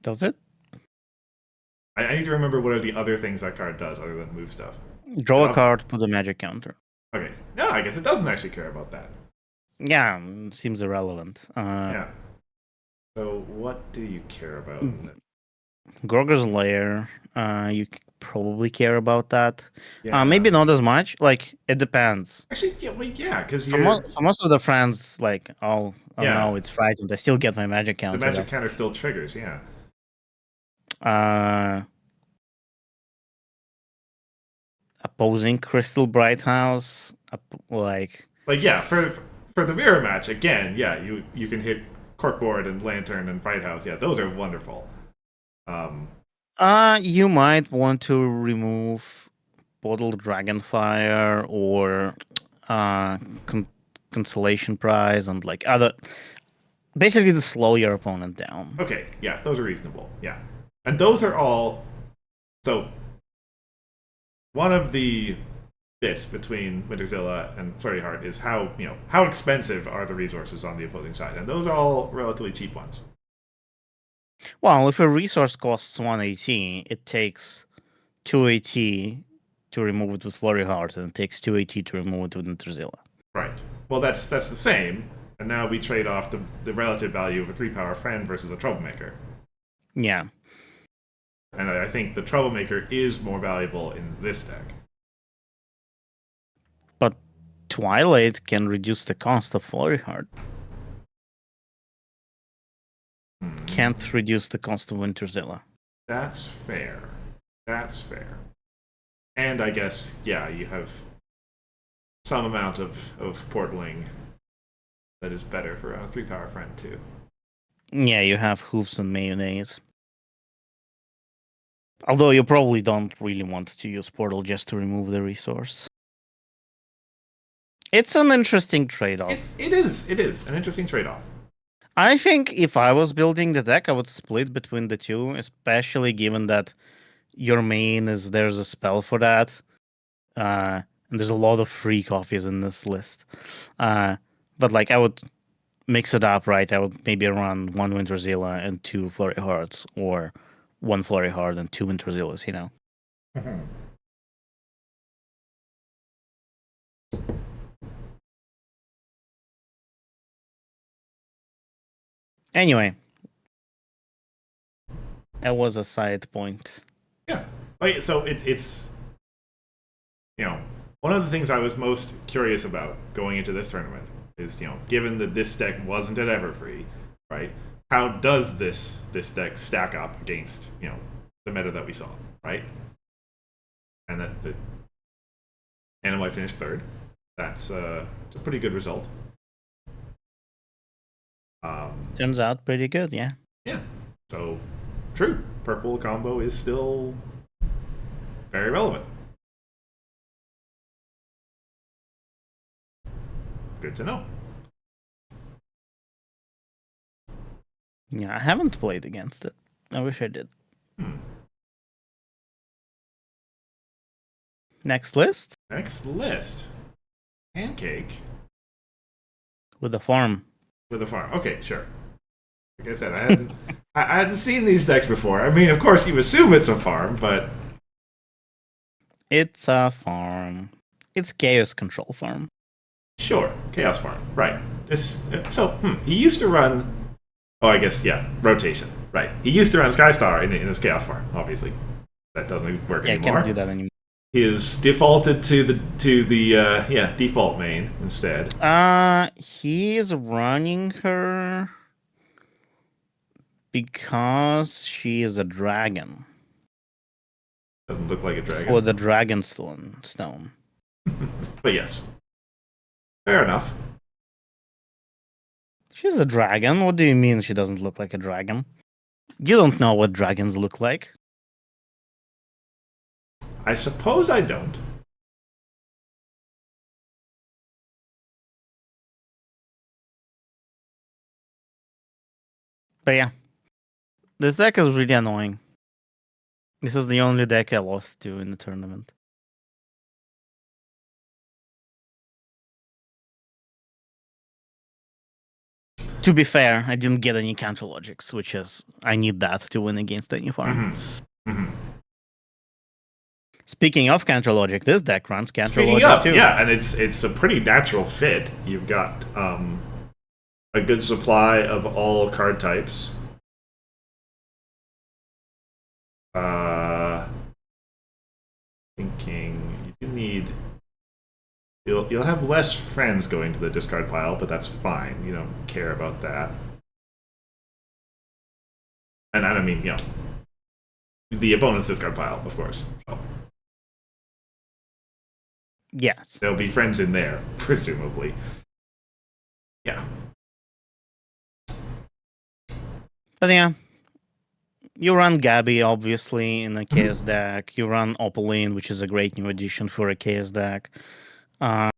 Does it?
I need to remember what are the other things that card does other than move stuff.
Draw a card, put a magic counter.
Okay. No, I guess it doesn't actually care about that.
Yeah, seems irrelevant.
Yeah. So what do you care about?
Gorger's Lair. You probably care about that.
Yeah.
Maybe not as much. Like it depends.
Actually, yeah, well, yeah, because
For most of the friends, like, oh
yeah,
no, it's frightened. I still get my magic
the
counter.
magic counter still triggers. Yeah.
Opposing Crystal Bright House, like
yeah, for the mirror match again. Yeah, you can hit Corkboard and Lantern and Fight House. Yeah, those are wonderful.
You might want to remove Bottled Dragonfire or Consolation Prize and like other, basically to slow your opponent down.
Okay, yeah, those are reasonable. Yeah, and those are all. So one of the bits between Winterzilla and Flurry Heart is how expensive are the resources on the opposing side, and those are all relatively cheap ones.
Well, if a resource costs 1 AT, it takes 2 AT to remove it with Flurry Heart, and it takes 2 AT to remove it with Winterzilla.
Right. Well, that's the same, and now we trade off the relative value of a 3-power friend versus a troublemaker.
Yeah.
And I think the troublemaker is more valuable in this deck.
But Twilight can reduce the cost of Flurry Heart. Can't reduce the cost of Winterzilla.
That's fair. That's fair. And I guess, yeah, you have some amount of portling that is better for a 3-power friend, too.
Yeah, you have Hoofs and Mayonnaise. Although you probably don't really want to use Portal just to remove the resource. It's an interesting trade-off.
It is an interesting trade-off.
I think if I was building the deck, I would split between the two, especially given that your main there's a spell for that. And there's a lot of free copies in this list. But like I would mix it up, right? I would maybe run 1 Winterzilla and 2 Flurry Hearts, or 1 Flurry Heart and 2 Winterzillas, you know? Anyway, that was a side point.
Yeah. Okay, so it's one of the things I was most curious about going into this tournament is, given that this deck wasn't at Everfree, right? How does this deck stack up against, the meta that we saw, right? And that Animal finished third. That's a pretty good result.
Turns out pretty good, yeah.
Yeah. So, true. Purple combo is still very relevant. Good to know.
Yeah, I haven't played against it. I wish I did. Next list?
Next list. Pancake.
With a farm.
With a farm. Okay, sure. Like I said, I hadn't seen these decks before. I mean, of course, you assume it's a farm, but
it's a farm. It's Chaos Control farm.
Sure, Chaos farm. Right. He used to run. Oh, I guess rotation. Right. He used to run Skystar in his Chaos farm. Obviously, that doesn't work anymore.
Yeah, can't do that anymore.
He is defaulted to the default main instead.
He is running her because she is a dragon.
Doesn't look like a dragon.
For the dragon stone.
But yes. Fair enough.
She's a dragon. What do you mean she doesn't look like a dragon? You don't know what dragons look like.
I suppose I don't.
But yeah. This deck is really annoying. This is the only deck I lost to in the tournament. To be fair, I didn't get any counter logics, which is I need that to win against any farm.
Mm-hmm.
Speaking of counter logic, this deck runs counter
Speaking
logic
of,
too.
yeah, and it's a pretty natural fit. You've got a good supply of all card types. Thinking you do need. You'll have less friends going to the discard pile, but that's fine. You don't care about that. And I don't mean, the opponent's discard pile, of course. So
Yes.
there'll be friends in there, presumably. Yeah.
But yeah. You run Gabby, obviously, in a Chaos deck. You run Opaline, which is a great new addition for a Chaos deck. And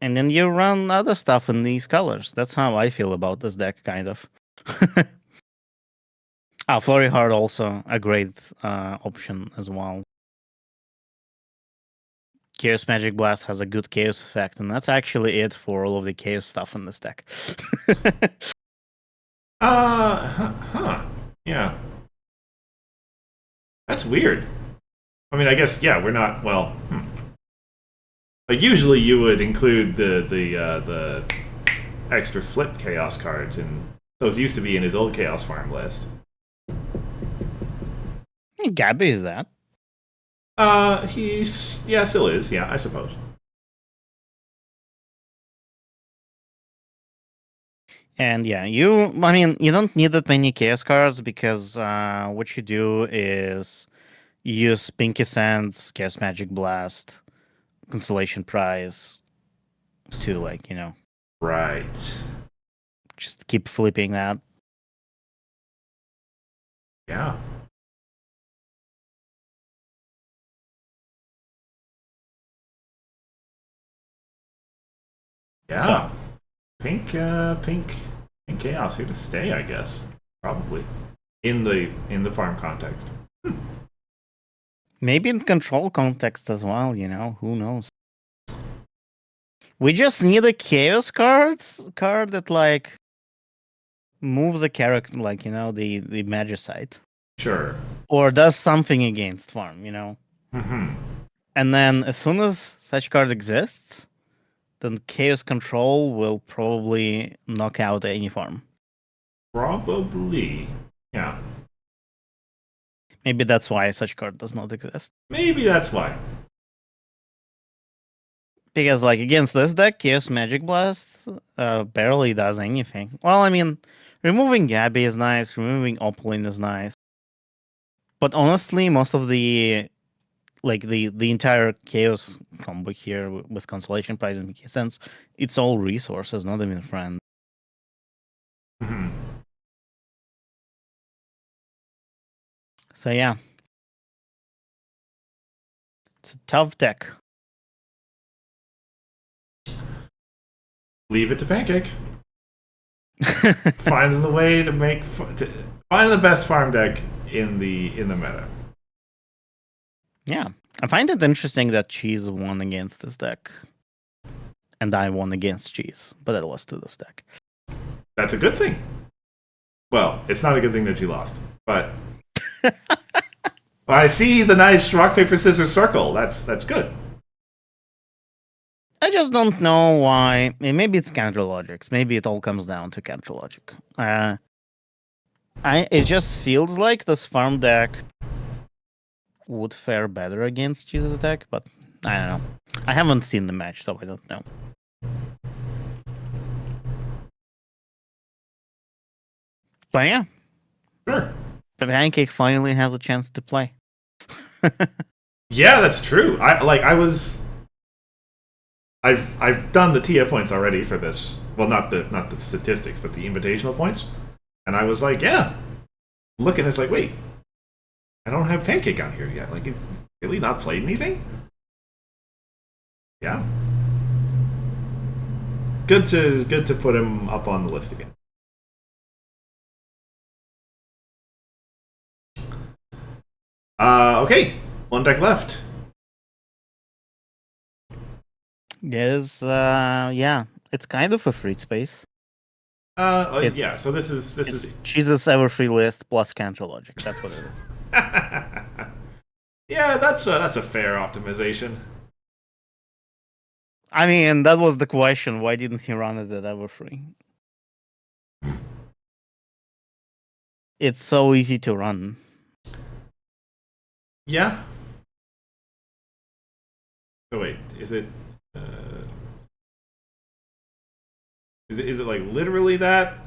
then you run other stuff in these colors. That's how I feel about this deck, kind of. Flurry Heart also a great option as well. Chaos Magic Blast has a good Chaos effect, and that's actually it for all of the Chaos stuff in this deck.
Yeah. That's weird. I mean, I guess, yeah, we're not, well, Like, usually you would include the extra flip Chaos cards, and those used to be in his old Chaos farm list.
Gabby is that.
Yeah, still is, yeah, I suppose.
And yeah, you don't need that many Chaos cards because what you do is you use Pinky Sands, Chaos Magic Blast, Constellation Prize to, like,
Right.
just keep flipping that.
Yeah. Yeah.
So.
Pink Chaos here to stay, I guess. Probably. In the farm context.
Maybe in control context as well, who knows? We just need a Chaos card that, like, moves a character, like, the Magicite.
Sure.
Or does something against farm,
Mm-hmm.
And then as soon as such card exists, then Chaos Control will probably knock out any farm.
Probably. Yeah.
Maybe that's why such card does not exist.
Maybe that's why.
Because, like, against this deck, Chaos Magic Blast barely does anything. Well, I mean, removing Gabby is nice, removing Opaline is nice. But honestly, most of the entire Chaos combo here with Constellation Prize and Mickey Sense, it's all resources, not even friends.
Mm-hmm.
So yeah. It's a tough deck.
Leave it to Pancake. Finding the way to finding the best farm deck in the meta.
Yeah. I find it interesting that Cheese won against this deck. And I won against Cheese, but I lost to this deck.
That's a good thing. Well, it's not a good thing that you lost, but I see the nice rock paper scissors circle. That's good.
I just don't know why. Maybe it's counter logics. Maybe it all comes down to counter logic. It just feels like this farm deck would fare better against Cheese's attack, but I don't know. I haven't seen the match, so I don't know. But yeah.
Sure.
The Pancake finally has a chance to play.
Yeah, that's true. I've done the TF points already for this. Well, not the statistics, but the invitational points. And I was like, yeah. Looking, it's like, wait, I don't have Pancake on here yet. Like, you really not played anything? Yeah. Good to put him up on the list again. Okay, one deck left.
Yes, yeah, it's kind of a free space.
Yeah. So this is
Cheese's Everfree list plus counter logic. That's what it is.
Yeah, that's a fair optimization.
I mean, that was the question. Why didn't he run it at Everfree? It's so easy to run.
Yeah. So wait, is it? Uh, is it like literally that?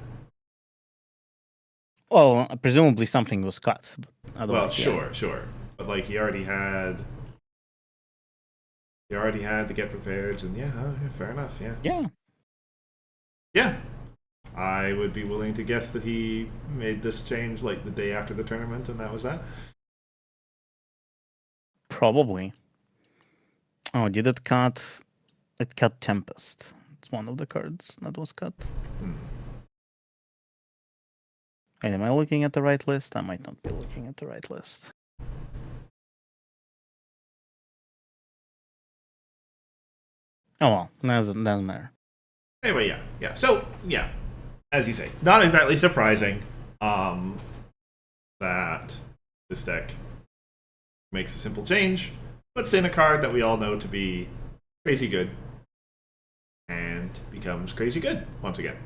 Well, presumably something was cut, but
Well,
otherwise, yeah.
sure, but like he already had to get prepared, and yeah, fair enough. Yeah,
Yeah,
yeah. I would be willing to guess that he made this change like the day after the tournament, and that was that.
probably. Oh, did it cut? It cut Tempest. It's one of the cards that was cut.
Hmm.
And am I looking at the right list? I might not be looking at the right list. Oh well, doesn't matter.
Anyway, yeah. So yeah, as you say, not exactly surprising um, that this deck makes a simple change, puts in a card that we all know to be crazy good, and becomes crazy good once again.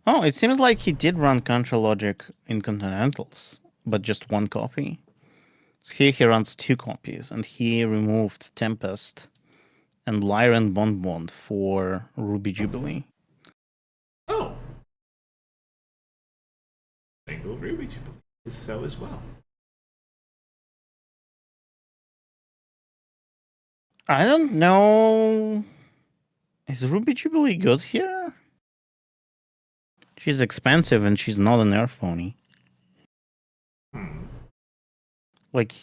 Oh, it seems like he did run Contra Logic in Continentals, but just one copy. Here he runs 2 copies, and he removed Tempest and Lyran Bond for Ruby Jubilee.
Oh, single Ruby Jubilee is so as well.
I don't know. Is Ruby Jubilee good here? She's expensive and she's not an Earth pony.
Hmm.
Like,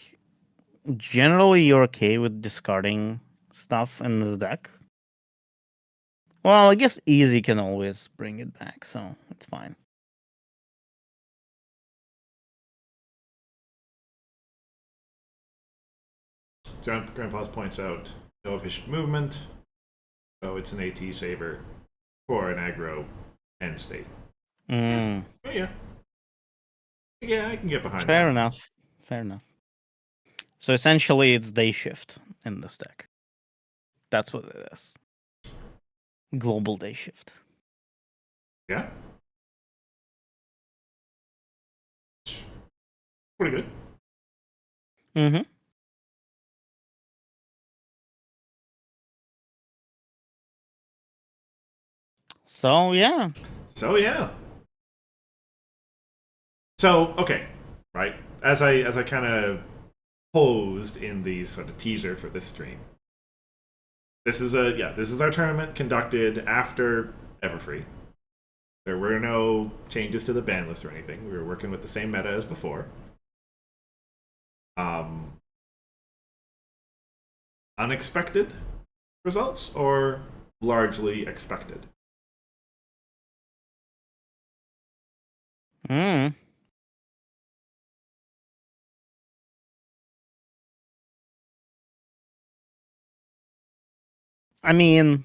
generally you're okay with discarding stuff in this deck. Well, I guess easy can always bring it back, so it's fine.
Grandpa's points out no efficient movement, so it's an AT saver for an aggro end state.
Mm,
Yeah, yeah, I can get behind
fair
that.
enough. Fair enough. So essentially it's Day Shift in this deck. That's what it is. Global Day Shift.
Yeah, pretty good.
Mm-hmm. So yeah.
So yeah. So okay, right. As I kind of posed in the sort of teaser for this stream. This is our tournament conducted after Everfree. There were no changes to the ban list or anything. We were working with the same meta as before. Um, Unexpected results or largely expected?
Mm. I mean,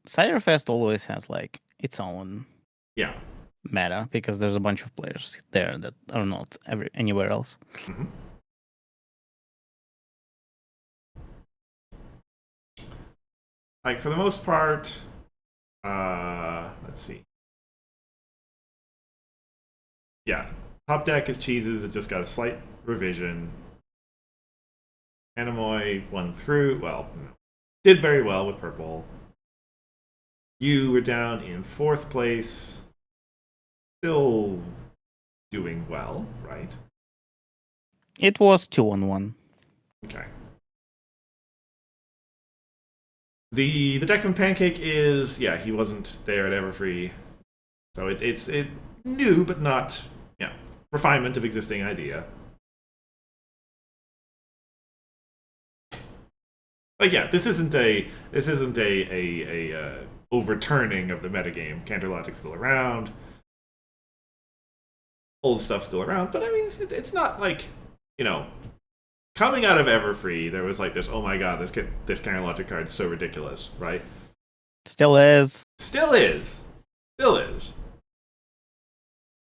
Ciderfest always has like its own
Yeah.
meta because there's a bunch of players there that are not anywhere else.
Mm-hmm. Like for the most part, let's see. Yeah, top deck is cheeses. It just got a slight revision. Anemoy won through. Well, did very well with purple. You were down in 4th place. Still doing well, right?
It was 2-on-1.
Okay. The deck from Pancake is he wasn't there at Everfree, so it's new but not refinement of existing idea. Like this isn't a overturning of the metagame. Counter logic's still around, old stuff's still around, but I mean it's not like you know coming out of Everfree there was like this oh my god this counter logic card is so ridiculous, right?
Still is.
Still is, still is.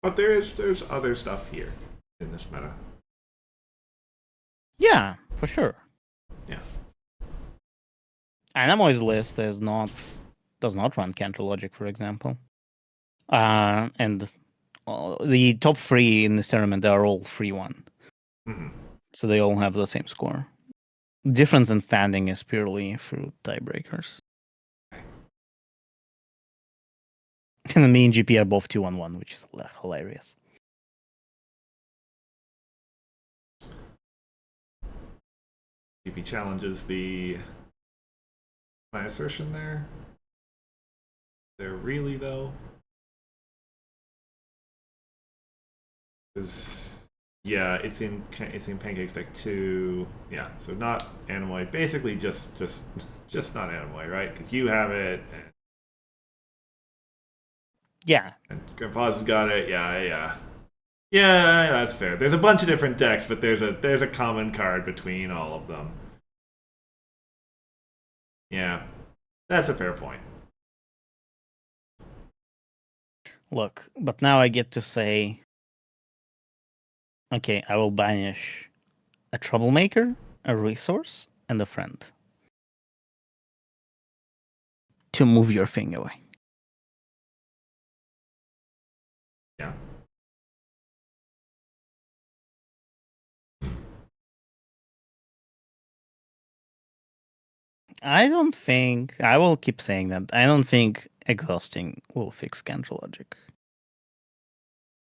But there's other stuff here in this meta.
Yeah, for sure.
Yeah.
Animoi's list does not run counter logic, for example. And the top 3 in this tournament, they are all 3-1.
Mm-hmm. So
they all have the same score. Difference in standing is purely through tiebreakers. And me and GP are both 2-1, which is hilarious.
GP challenges my assertion there. They're really though, because yeah, it's in Pancake Stack 2. Yeah, so not Anemoy. Basically, just not Anemoy, right? Because you have it.
Yeah.
And Grandpa's got it. Yeah. Yeah, that's fair. There's a bunch of different decks, but there's a common card between all of them. Yeah, that's a fair point.
Look, but now I get to say, okay, I will banish a troublemaker, a resource, and a friend to move your thing away.
Yeah.
I don't think, I will keep saying that, I don't think exhausting will fix counter logic.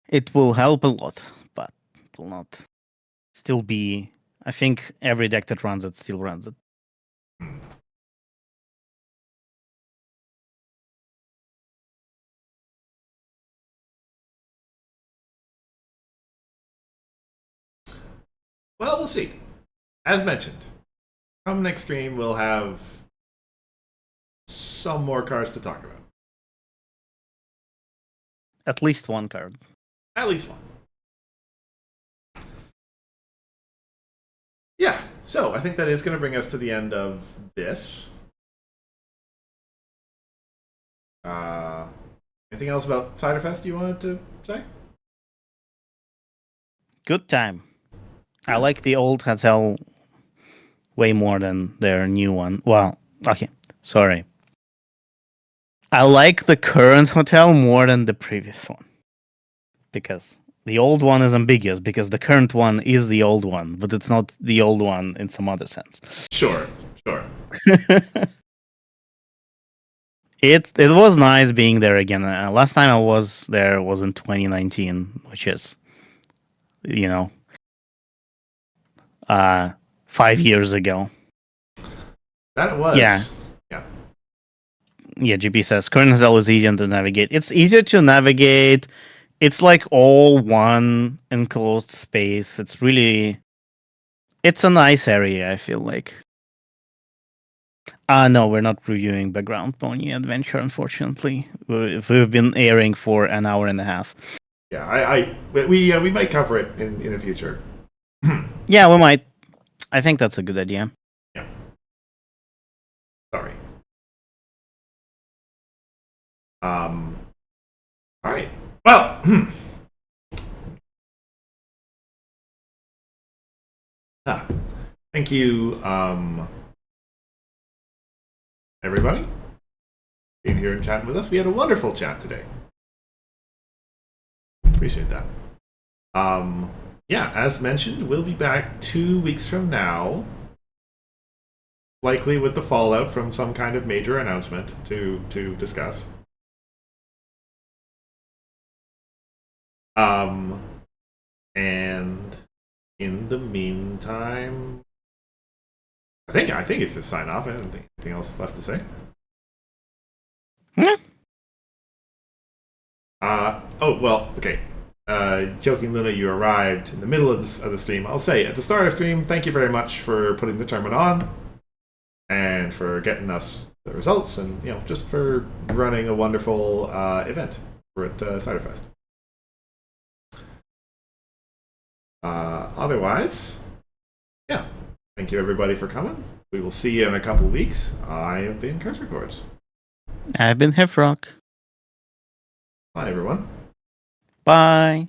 It will help a lot, but it will not still be. I think every deck that runs it still runs it.
Well, we'll see. As mentioned, come next stream, we'll have some more cards to talk about.
At least one card.
At least one. Yeah, so I think that is going to bring us to the end of this. Anything else about Ciderfest you wanted to say?
Good time. I like the old hotel way more than their new one. Well, okay, sorry. I like the current hotel more than the previous one. Because the old one is ambiguous, because the current one is the old one, but it's not the old one in some other sense.
Sure.
It was nice being there again. Last time I was there was in 2019, which is, 5 years ago.
That it was.
Yeah. GP says current hotel is easier to navigate. It's easier to navigate. It's like all one enclosed space. It's a nice area, I feel like. No, we're not reviewing Background Pony Adventure, unfortunately. We've been airing for an hour and a half.
Yeah, we might cover it in the future.
Yeah, we might. I think that's a good idea.
Yeah. Sorry. All right. Well. Thank you, everybody, being here and chatting with us. We had a wonderful chat today. Appreciate that. Yeah, as mentioned, we'll be back 2 weeks from now, likely with the fallout from some kind of major announcement to discuss. And in the meantime, I think it's just sign off. I don't think anything else left to say.
Yeah.
Oh well, okay. Joking Luna, you arrived in the middle of the stream. I'll say at the start of the stream, thank you very much for putting the tournament on and for getting us the results, and just for running a wonderful event for at Ciderfest. Otherwise, yeah. Thank you everybody for coming. We will see you in a couple of weeks. I have been Cursor Chords.
I've been Hefrock.
Bye everyone.
Bye.